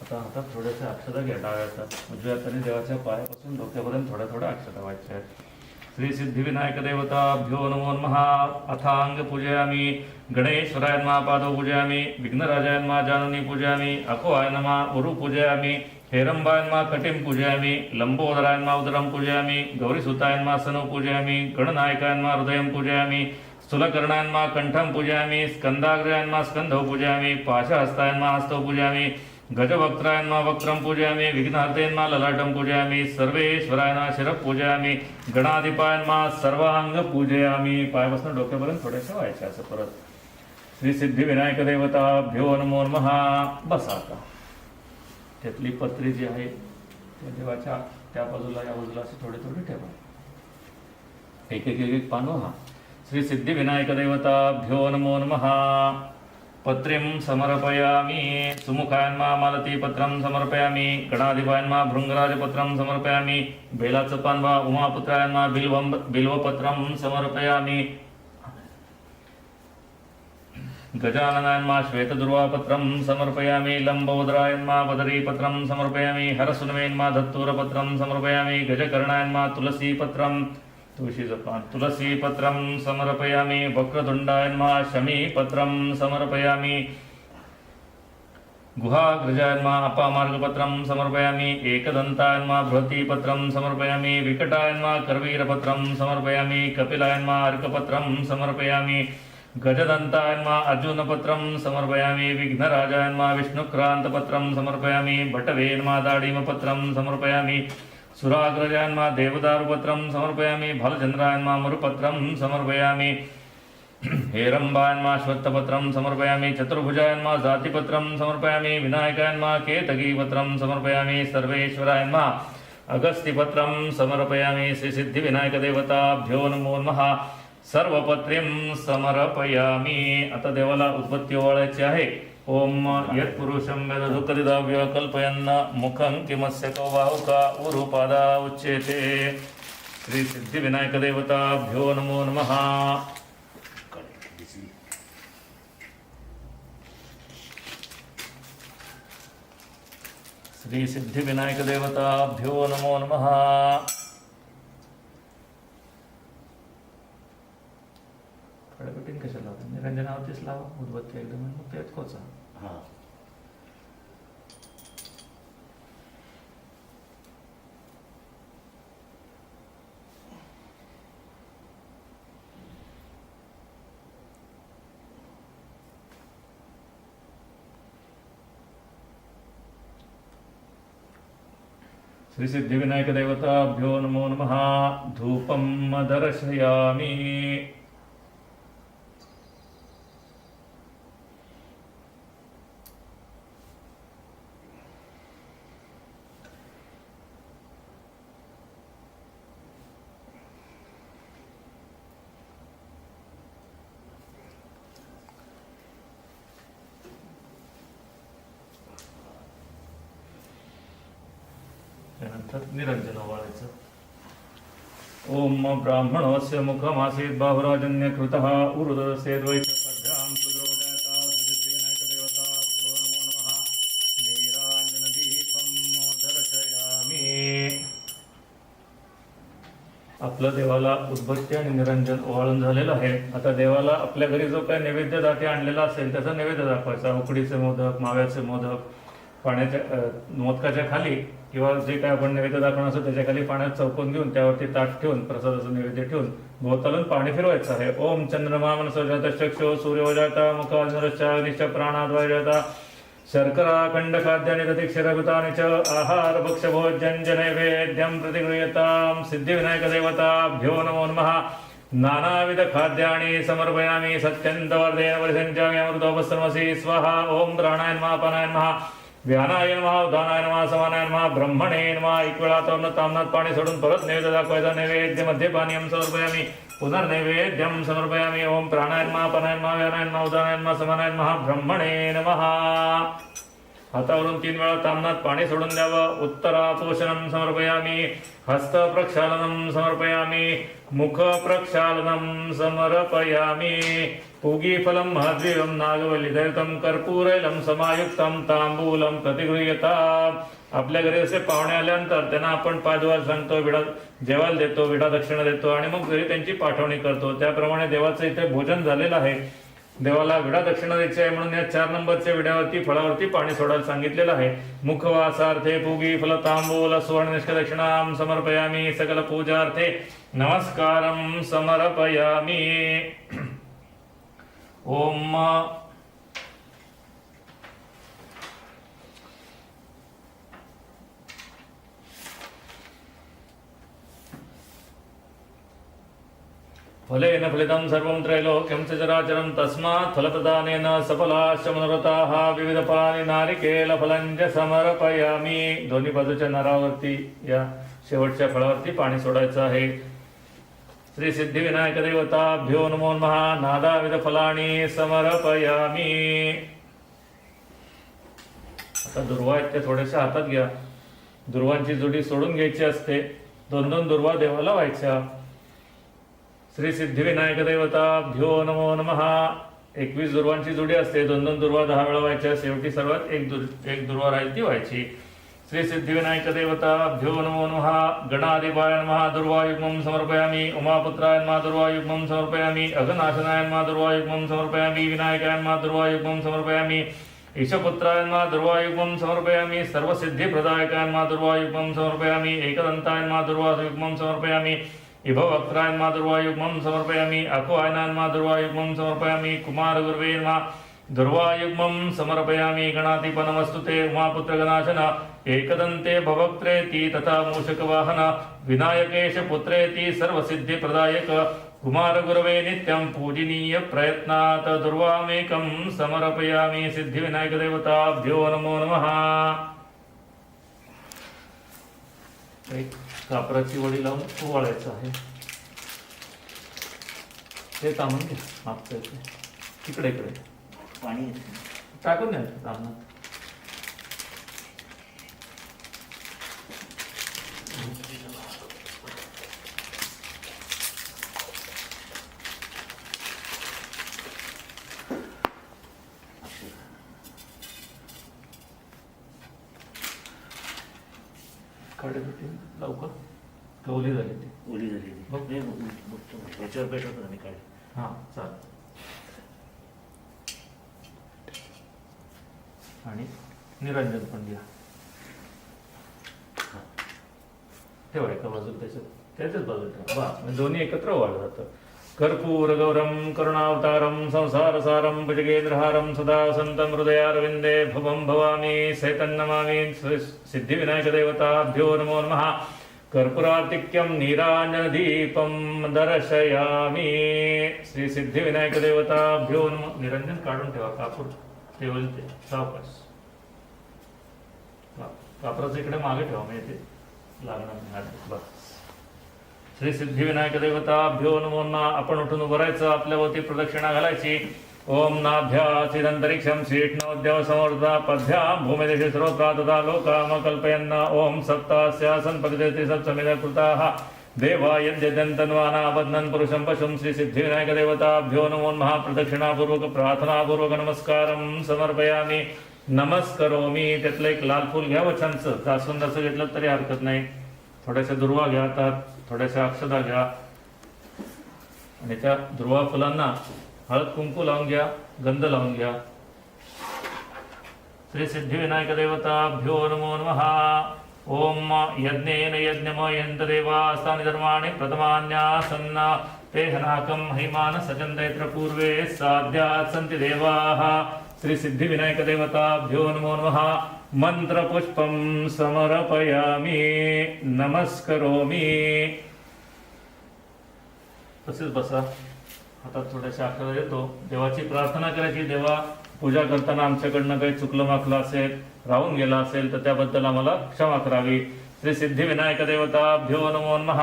आता हातात थोड्याशा अक्षता घ्या. डाव्या हातात उजव्या हाताने देवाच्या पायापासून डोक्यापर्यंत थोड्या थोड्या अक्षता व्हायच्या आहेत. श्री सिद्धिविनायक देवताभ्यो नमो नमः. अथांग पूजयामि. गणेश्वराय नमः पादौ पूजयामि. विघ्नराजाय नमः जाननी पूजयामि. अकोहाय नमः उरु पूजयामि. हेरंबाय नमः कटिं पूजयामि. लंबोदराय नमः उदरं पूजयामि. गौरीसुताय नमः सनौ पूजयामि. गणनायकाय नमः हृदयं पूजयामि. स्थूलकर्णाय नमः कंठं पूजयामि. स्कंदाग्रयाय नमः स्कंधौ पूजयामि. पाशहस्ताय नमः हस्तौ पूजयामि. गजवक्त्राय नमः वक्त्रं पूजयामि. विघ्नहर्ते नमः ललाटं पूजयामि. सर्वेश्वराय नमः शिरः पूजयामि. गणाधिपाय नमः सर्वांग पूजयामि. पायापासून डोक्यापर्यंत थोड्याशा व्हायच्या असं परत. श्री सिद्धिविनायक देवताभ्यो नमो नमः. बसा आता. त्यातली पत्री जी आहे त्या देवाच्या त्या बाजूला या बाजूला असे थोडे थोडे ठेवा. एक एक एक पान व्हा. श्री सिद्धिविनायक देवताभ्यो नमो नमः. पत्रिं समर्पयामि. सुमुखाय नमः मालतीपत्रं समर्पयामि. गणाधिपाय नमः भृंगराजपत्रं समर्पयामि. बेलाचं पान वा. उमापुत्राय नमः बिल्वपत्रं समर्पयामि. गजाननाय नमः श्वेतदुर्वापत्रं समर्पयामि. लंबोदराय नमः बदरीपत्रं समर्पयामि. हरसुनवे नमः धत्तूरपत्रं समर्पयामि. गजकर्णाय नमः तुलसीपत्रं तुळशीचं पान तुलसीपत्रं समर्पयामि. वक्रतुंडाय नमः शमीपत्रं समर्पयामि. गुहाग्रजाय नमः अपामार्गपत्रं समर्पयामि. एकदन्ताय नमः बृहतीपत्रं समर्पयामि. विकटाय नमः करवीरपत्रं समर्पयामि. कपिलाय नमः अर्कपत्रं समर्पयामि. गजदन्ताय नमः अर्जुनपत्रं समर्पयामि. विघ्नराजाय नमः विष्णुक्रान्तपत्रं समर्पयामि. भटवे नमः दाडिमपत्रं समर्पयामि. सुराग्रजाय नमः देवदारुपत्रं समर्पयामि. भालचन्द्राय नमः मरुपत्रं समर्पयामि. हेरंबाय नमः अश्वत्थपत्रं समर्पयामि. चतुर्भुजाय नमः जातिपत्रं समर्पयामि. विनायकाय नमः केतकीपत्रं समर्पयामि. सर्वेश्वराय नमः अगस्त्यपत्रं समर्पयामि. श्री सिद्धिविनायकदेवताभ्यो नमो नमः. सर्वपत्रीं समर्पयामि. आता देवाला उद्बत्ती ओवाळायची आहे. ओम यत्पुरुषं वेददुःखदिदाव्य कल्पयन्न मुखं किमस्य कौबाहुका उरुपादा उच्यते. श्री सिद्धिविनायकदेवताभ्यो नमो नमः. श्री सिद्धिविनायक देवताभ्यो नमो नमः. खडबटीन कशाला लावतात? निरंजनावरतीच लावा, उदबत्ती एकदम मग त्यात कोचा. हा. श्री सिद्धिविनायक देवताभ्यो नमो नमः. धूपं दर्शयामि. त्यानंतर निरंजन ओवाळायचं. ओम ब्राह्मणस्य मुखमासीत् बाहुराजन्यकृतः उरुदस्येद्वैतपद्भ्यां सुद्रोजाता सिद्धिविनायकदेवताभ्यो नमो नमः. नीराञ्जनदीपं दर्शयामि. आपलं देवाला उद्बत्ती आणि निरंजन ओवाळून झालेलं आहे. आता देवाला आपल्या घरी जो काही नैवेद्य दाते आणलेला असेल त्याचा नैवेद्य दाखवायचा. उकडीचे मोदक, माव्याचे मोदक, पाण्याच्या मोदकाच्या खाली किंवा जे काय आपण नैवेद्य दाखवणार असतो त्याच्या खाली पाण्यात चौकोन घेऊन त्यावरती ताट ठेवून प्रसादाचं नैवेद्य ठेवून भोवतालून पाणी फिरवायचं आहे. ओम चंद्रमा मनसो जाता चक्षु सूर्यो जाता मुखाग्निश्च अग्निश्च प्राणाद्वाय जाता शर्करा खंड खाद्यानि दधिक्षरभूतानि च आहार भक्ष भोजन नैवेद्यं प्रतिगृह्यतां. सिद्धिविनायक देवताभ्यो नमो नमः. नानाविध खाद्यानि समर्पयामि. सत्यन्तवर्धेन परिसञ्चामि अमृतोपस्सर्वसि स्वाहा. ओम प्राणाय नमः, अपानाय नमः, व्यानाय नमः, उदानाय नमः, समानाय नमः, ब्रह्मणे नमः. एक वेळा तामनात पाणी सोडून परत नैवेद्य दाखवायचा. नैवेद्य मध्ये पानीयं समर्पयामि. पुनर्नैवेद्यं समर्पयामि. ओम प्राणाय नमः, अपानाय नमः, व्यानाय नमः, उदानाय नमः, समानाय नमः, ब्रह्मणे नमः. हातावरून 3 वेळा तामनात पाणी सोडून द्यावं. उत्तरापोषणं समर्पयामि. हस्त प्रक्षालनं समर्पयामि. मुख प्रक्षालनं समर्पयामि. पूगीफलं महद्वीरं नागवल्लीधरितं कर्पूरैलं समायुक्तं तांबूलं प्रतिगृह्यताम्. आपल्या घरी असे पाहुणे आल्यानंतर त्यांना आपण 5 वार सांगतो, विडा जेवायला देतो, विडा दक्षिणा देतो आणि मग घरी त्यांची पाठवणी करतो. त्याप्रमाणे देवाचं इथे भोजन झालेलं आहे. देवाला विडा दक्षिणा द्यायची आहे म्हणून या 4 नंबरच्या विड्यावरती फळावरती पाणी सोडायला सांगितलेलं आहे. मुखवासार्थे पूगी फल तांबूल सुवर्ण निष्क दक्षिणां समर्पयामि. सकल पूजार्थे नमस्कारं समर्पयामि. ओम फलेन फलितं सर्वं त्रैलोक्यं च चराचरं तस्मात् फलप्रदानेन सफलाश्च मनोरथाः विविधफलानि नारिकेलफलं च समर्पयामि. दोन्ही बाजूच्या नारळावरती या शेवटच्या फळावरती पाणी सोडायचं आहे. श्री सिद्धिविनायक देवताभ्यो नमो नमः. नानाविध फलानि समर्पयामि. आता दुर्वा आहेत त्या थोड्याशा हातात घ्या. दुर्वांची जोडी सोडून घ्यायची असते. 2-2 दुर्वा देवाला व्हायच्या. श्री सिद्धिविनायक देवताभ्यो नमो नमः. 21 दुर्वांची जोडी असते. 2-2 दुर्वा 10 वेळा व्हायच्या. शेवटी सर्वात एक दुर्वा राहील ती व्हायची. श्री सिद्धिविनायक देवताभ्यो नमो नमः. गणाधिपाय नमः. दुर्वायुग्मं समर्पयामि. उमापुत्राय नमः. दुर्वायुग्मं समर्पयामि. अघनाशनाय नमः. दुर्वायुग्मं समर्पयामि. विनायकाय नमः. दुर्वायुग्मं समर्पयामि. ईशपुत्राय नमः. दुर्वायुग्मं समर्पयामि. सर्वसिद्धिप्रदायकाय नमः. दुर्वायुग्मं समर्पयामि. एकदन्ताय नमः. दुर्वायुग्मं समर्पयामि. इभवक्त्राय नमः. दुर्वायुग्मं समर्पयामि. अकुआयनाय नमः. दुर्वायुग्मं समर्पयामि. कुमारगुर्वे नमः. दुर्वायुग्मं समर्पयामि. गणाधिपनमस्तुते. उमापुत्रगणाशन एकदन्ते भवक्त्रेति तथा मूषकवाहन विनायकेश पुत्रेति सर्वसिद्धिप्रदायक कुमारगुरवे नित्यं पूजनीय प्रयत्नात् दुर्वामेकं समर्पयामि. सिद्धिविनायक देवताभ्यो नमो नमः. एक कापराची वडी लावून ओवाळायचं आहे. ते तामून घ्या. मागचं इकडे पाणी टाकून द्या तामणात. साडे भेटेल लवकर कवली झाली ती ओली झाली ती. बघ. हे बघतो याच्यावर पेटवतो आणि काय हां चालेल. आणि निरंजन पण घ्या. ठेवा एका बाजूला त्याच्याच बाजूला ठेवा. म्हणजे दोन्ही एकत्र वाढ जातं. कर्पूर गौरम करुणावतारम संसारसारम भुजगेंद्रहारम सदा वसंतम हृदयारविंदे भवम भवामी सैतन्नमामि सिद्धिविनायक देवताभ्यो नमो नमः. कर्पूरातिक्यम नीरांजनदीपम दर्शयामी. श्री सिद्धिविनायक देवताभ्यो नमः. निरंजन काढून ठेवा. कापूर ठेवल ते सावकाश. कापराचं इकडे मागे ठेवा म्हणजे ते लागणार नाही हात. बस. श्री सिद्धिविनायक देवताभ्यो नमो नमः. आपण उठून उभं राहायचं. आपल्या भोवती प्रदक्षिणा घालायची. ओम नाभ्यासिदंतरिक्षं शीर्ष्णोद्यव समर्था पद्भ्यां भूमिदेशे सर्वत्र तथा लोकाम कल्पयन्. ओम सप्तास्यासन परिदेति सप्तमिद कृताः देवा यद्यन्तन्वाना बध्नन् पुरुषं पशुं. श्री सिद्धिविनायक देवताभ्यो नमो नमः. प्रदक्षिणापूर्वक प्रार्थनापूर्वक नमस्कारं समर्पयामि. नमस्करोमी. त्यातलं एक लाल फुल घ्या व छानसं. जास्वंदाचं घेतलं तरी हरकत नाही. थोड्याशा दुर्वा घ्या हातात. थोड्याशा अक्षता घ्या आणि त्या दुर्वा फुलांना हळद कुंकू लावून घ्या. गंध लावून घ्या. श्री सिद्धिविनायक देवताभ्यो नमो नमः. ओम यज्ञेन यज्ञमयन्त देवास्तानि धर्माणि प्रथमान्यासन्न ते हनाकं महिमान सचन्त यत्र पूर्वे साध्यात् सन्ति देवाः. श्री सिद्धिविनायक देवताभ्यो नमो नमः. मंत्रपुष्पं समर्पयामि. नमस्करोमि. तसेच बसा. हातात थोड्याशा अक्षता देतो. देवाची प्रार्थना करायची. देवा पूजा करताना आमच्याकडनं काही चुकलं माकलं असेल, राहून गेला असेल तर त्याबद्दल आम्हाला क्षमा करावी. श्री सिद्धिविनायक देवताभ्यो नमो नमः.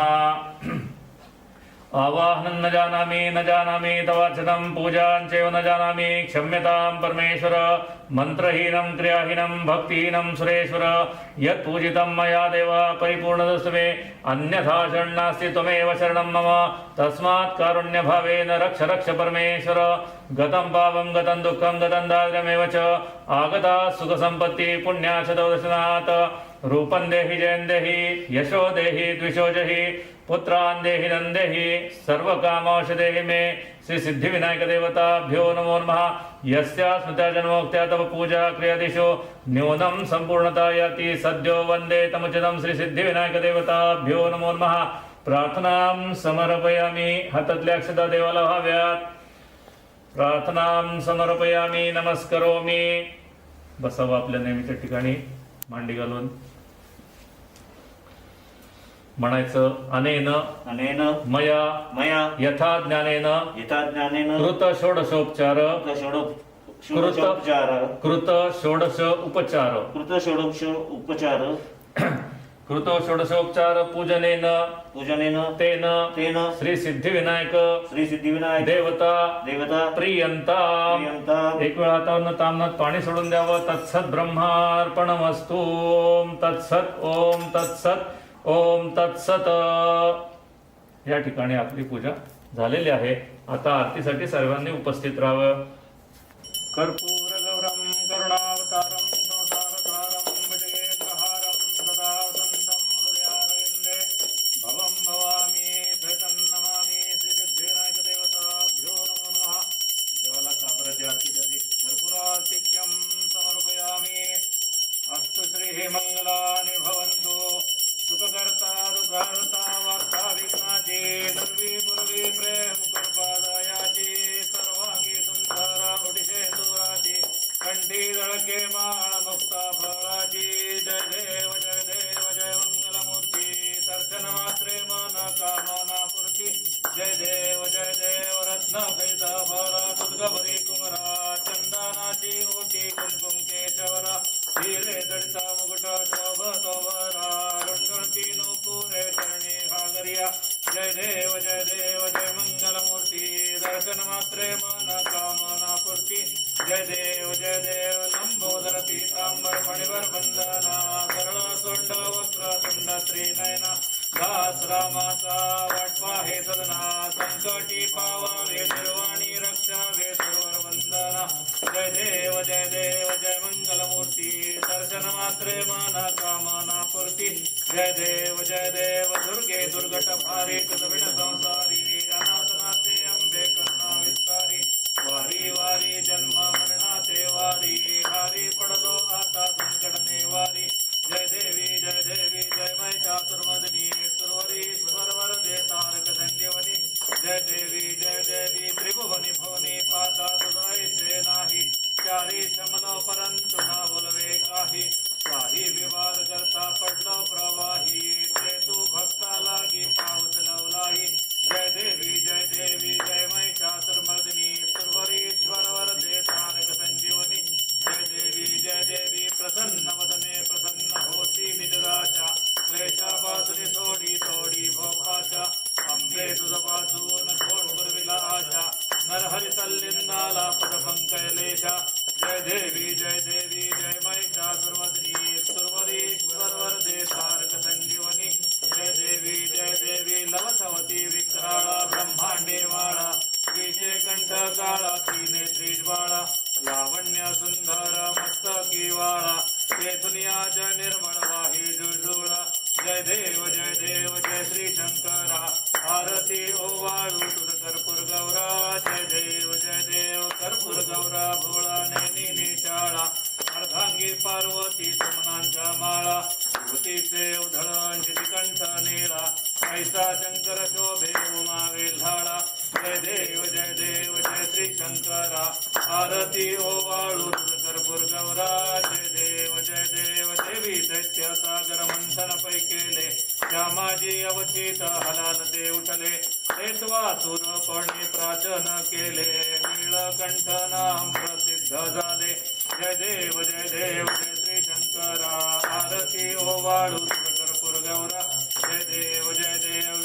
आवाहनं न जानामि तवार्चनं पूजां चैव न जानामि क्षम्यतां परमेश्वर. मंत्रहीनं क्रियाहीनं भक्तिहीनं सुरेश्वर. यत् पूजितं मया देव परिपूर्णदस्तु मे. अन्यथा शरणास्ति त्वमेव शरणं मम. तस्मात् कारुण्यभावेन रक्ष रक्ष परमेश्वर. गतं पापं गतं दुःखं गतं दारिद्र्यमेव च आगता सुखसम्पत्ति पुण्याशतोदर्शनात्. रूपं देहि जयं देहि यशो देहि द्विषो जहि पुत्रान् देहि धनं देहि सर्वकामौषधेहि मे. श्री सिद्धिविनायक देवताभ्यो नमो नमः. यस्या स्मृत्या जन्मोक्त्या तव पूजा क्रियादिषु न्यूनं सम्पूर्णता याति सद्यो वन्दे तमुचितं. श्री सिद्धिविनायक देवताभ्यो नमो नमः. प्रार्थनां समर्पयामि. हातातल्या अक्षता देवाला व्हाव्यात. प्रार्थनां समर्पयामि. नमस्करोमि. बसावं आपल्या नेहमीच्या ठिकाणी मांडी घालून. म्हणायचं अनेन अनेन मया मया यथा ज्ञानेन यथा ज्ञानेन कृत षोडशोपचार षोडशोपचार कृत षोडश उपचार कृत षोडश उपचार कृत षोडशोपचार पूजनेन तेन श्री सिद्धिविनायक देवता प्रियंता. एक वेळा हातावरनं तामनात पाणी सोडून द्यावं. तत्सत ब्रह्मार्पणमस्तु. ओम तत्सत. ओम तत्सत. ओम तत्सत. या ठिकाणी आपली पूजा झालेली आहे. आता आरतीसाठी सर्वांनी उपस्थित राहावं. कर्पूर गौरम करुणावतारम संसारसारम भुजगेंद्रहारम सदा वसंतम हृदयारविंदे भवं भवामी सैतन्नमामि. श्री सिद्धिविनायक देवताभ्यो नमो नमः. देवाला कापराची आरती झाली. कर्पूरातिक्यं समर्पयामि. अस्तु श्री मंगलानि भवन्तु. सुखकर्ता दुःखहर्ता वार्ता विघ्नाची नर्वी पूर्वी प्रेम कृपादयाची सर्वांगी सुंदर उडिशे दुराची कंठी दळके माळ मुक्ता फळाची. जय देव जय देव जय मंगलमूर्ती. दर्शन मात्रे मन कामना पूर्ती. जय देव रत्न कैदा भरा दुर्गभरी कुमरा चंदनाची ओटी कुमकुम केशवरा हिरे जडिता मुकुट शोभतो वरा रणगणती नुपुरे चरणी घागरिया. जय देव जय मंगलमूर्ती. दर्शन मात्रे मन कामना पूर्ती. जय देव लंबोदर पीतांबर फणिवर बंदना सरळ सोंड वक्र सुंड त्रिनयना. दास रामाचा वाटवा हे सदना संकटी पावावे निर्वाणी रक्षावे सर्वर वंदना. जय देव जय मंगलमूर्ती. दर्शन मात्रे मन कामना पूर्ती. जय देव दुर्गे दुर्गटभारे कृतविण संसारी अनाथनाथे अंबे करुणा विस्तारी वारी वारी जन्म मरणाचे वारी हारी पडलो आता संकटने वारी जय देवी जय मै चातुर्मदनी सुरवरीश्वर वरदे तारक संजीवनी जय देवी त्रिभुवनी भवनी पाता तुझे नाही चारी शमनो परंतु ना बोलवे काही काही विवाद करता पडलो प्रवाही ते तू भक्ता लागी पावस लवलाही जय देवी जय मै चातुर्मदनी सुरवरीश्वर वरदे तारक संजीवनी जय देवी प्रसन्न वदने प्रसन्न होती निजदाशा क्लेशापासून सोडी भोपाशा अंबे तुझ पासून कोण गुरविला आशा नरहरि तल्लिंदाला पद पंकयलेशा जय देवी जय मै चातुर्मदनी सुरवरीश्वर वरदे तारक संजीवनी जय देवी लवथवती विक्राळा ब्रह्मांडे माळा विषे कंठ काळा त्रिनेत्री ज्वाळा लावण्य सुंदर मस्तकी वाळा चेतुनियाच निर्मळ वाही जुळजुळा जय देव जय श्री शंकरा आरती ओवाळू तुझ कर्पूर गौरा जय देव कर्पूर गौरा भोळा नेनी निशाळा अर्धांगी पार्वती सुमनांच्या माळा भूतीचे उधळण कंठ नीळा ऐसा शंकर शोभे उमा वेल्हाळा जय देव जय श्री शंकरा आरती ओवाळू तुझ कर्पूर गौरा जय देव देवी दैत्य सागर मंथन पै केले त्या माझी अवचित हलाल ते उठले तुरपणे प्राचन केले नीळकंठ नाम प्रसिद्ध झाले जय देव जय श्री शंकरा आरती ओवाळू तुझ कर्पूर गौरा जय देव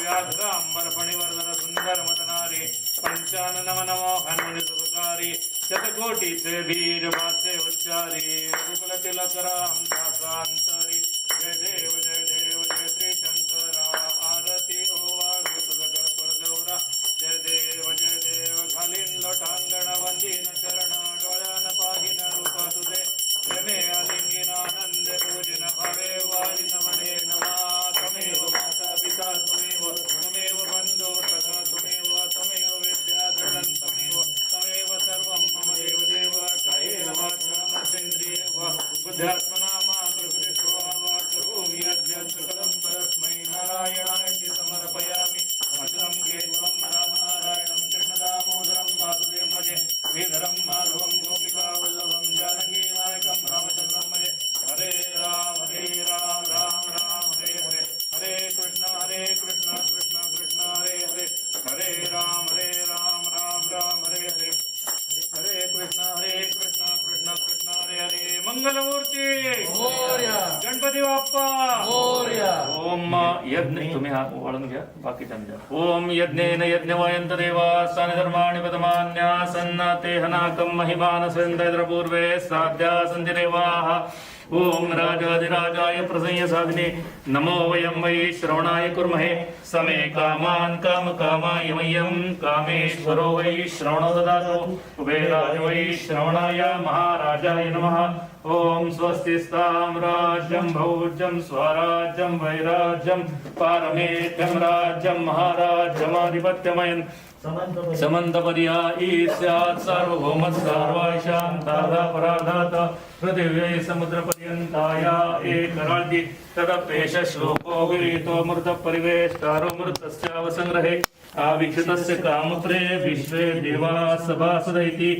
व्याघ्रांबर फणिवर्धन सुंदर मदनारी पंचानन नमो हनुमनि सुखकारी शतकोटीचे बीज भाचे उच्चारी रघुकुल तिलक राम दासांतरी जय देव जय श्री शंकरा आरती ओवाळू तुझ कर्पूर गौरा जय देव घालीन लोटांगण वंदीन चरण डोळ्यान पाहिन रूप तुझे प्रेमे आलिंगीन आनंद पूजन भावे वाळी नमने नमा तमेव माता पिता तमेव बंधु सखा तमेव विद्याधरं तमेव सर्वं मम देव कायेन वाचा मनसेन्द्रिये वा बुद्ध्यात्मना मा प्रकृति स्वभावा करोमि यद्यत् सकलं परस्मै नारायणाय समर्पयामि अचलं केशवं नारायणं कृष्णदामोदरं वासुदेवं भजे श्रीधरं माधवं गोपिकावल्लभं जानकीनायकं रामचन्द्रं भजे हरे राम राम हरे हरे हरे कृष्ण कृष्ण हरे हरे राम राम हरे हरे हरे कृष्ण कृष्ण हरे हरे मंगलमूर्ती गणपती बाप्पा ओम यज्ञ तुम्ही हा वाळून घ्या बाकीच्या ओम यज्ञेन यज्ञवयंत देवा स्थानि धर्माणि पदमान्या सन्नाते हनाकं महिमान पूर्वे साध्या सन्ति देवाः ओम राजाधिराजाय प्रसन्न साधने नमो वयं वै श्रवणाय कुर्महे समे कामान् कामकामाय मह्यं कामेश्वरो वै श्रवणो ददातु कुबेराय वै श्रवणाय महाराजाय नमः ओम स्वस्ति साम्राज्यं भोज्यं स्वराज्यं वैराज्यं पारमेत्यं राज्यं महाराज्यमाधिपत्यमयन् समन्तपर्या ईस्यात् सार्वभौमः सर्वाशान्तादापराधात् पृथिव्यै समुद्रपर्यन्ताया एकराळ्ति तदप्येष श्लोको विरीतो मृतपरिवेष्टारो मृतस्यावसंग्रहे आवीक्षितस्य कामुत्रे विश्वे देवाः सभासद इति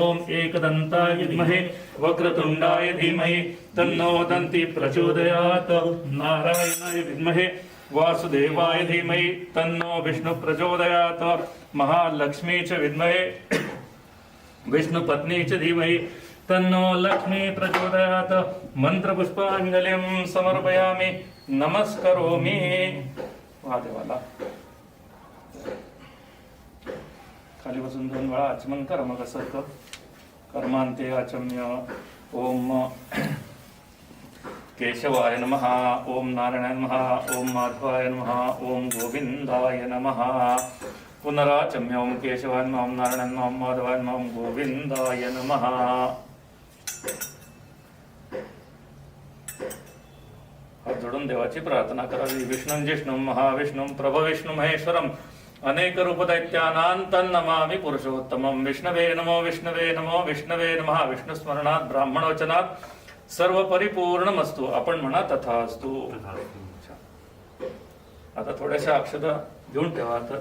ओम एकदन्ताय विद्महे वक्रतुण्डाय धीमहि तन्नो दन्ति प्रचोदयात् नारायणाय विद्महे वासुदेवाय धीमहि तन्नो विष्णु प्रचोदयात् महालक्ष्मी च विद्महे विष्णुपत्नी च धीमहि तन्नो लक्ष्मी प्रचोदयात् मंत्रपुष्पांजलिं समर्पयामि नमस्करोमि महादेवाला खाली बसून 2 वेळा आचमन कर मग असं कर्मांते आचम्य ओम केशवाय नमः ओम नारायणाय नमः ओम माधवाय नमः ओम गोविंदाय नमः पुनराचम्य ओम केशवाय नमः ओम नारायणाय नमः ओम माधवाय नमः ओम गोविंदाय नमः हाथ जोडून देवाची प्रार्थना करावी. विष्णुं जिष्णुं महाविष्णुं प्रभविष्णु महेश्वरम अनेक रूप दैत्यानांतं नमामि पुरुषोत्तमं. विष्णवे नमो विष्णवे नमो विष्णवे नमः. विष्णू स्मरणात ब्राह्मण वचनात सर्व परिपूर्णमस्तु. आपण म्हणा तथास्तु. आता थोड्याशा अक्षता घेऊन ठेवा. आता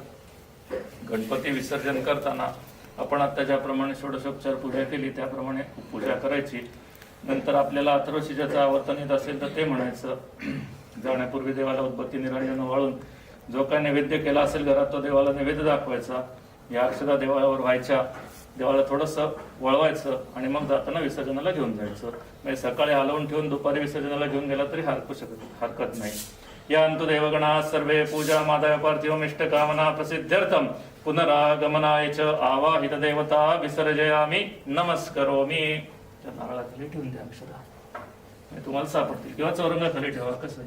गणपती विसर्जन करताना आपण आता ज्याप्रमाणे षोडशोपचार पूजा केली त्याप्रमाणे पूजा करायची. नंतर आपल्याला अथर्वशीर्षाचं आवर्तन येत असेल तर ते म्हणायचं. जाण्यापूर्वी देवाला उदबत्ती निरंजन वाळून जो काय नैवेद्य केला असेल घरात तो देवाला नैवेद्य दाखवायचा. या अक्षता देवावर व्हायच्या, देवाला थोडंसं वळवायचं आणि मग जाताना विसर्जनाला घेऊन जायचं. म्हणजे सकाळी हलवून ठेवून दुपारी विसर्जनाला घेऊन गेला तरी हरकत नाही. यान्तु देवगणा सर्वे पूजा मादाय पार्थिवमिष्ट कामना प्रसिद्ध्यर्थम पुनरागमनाय च आवाहित देवता विसर्जयामि नमस्करोमि. त्या नारळाखाली ठेवून द्या अक्षरा, तुम्हाला सापडतील किंवा चौरंगाखाली ठेवा. कसं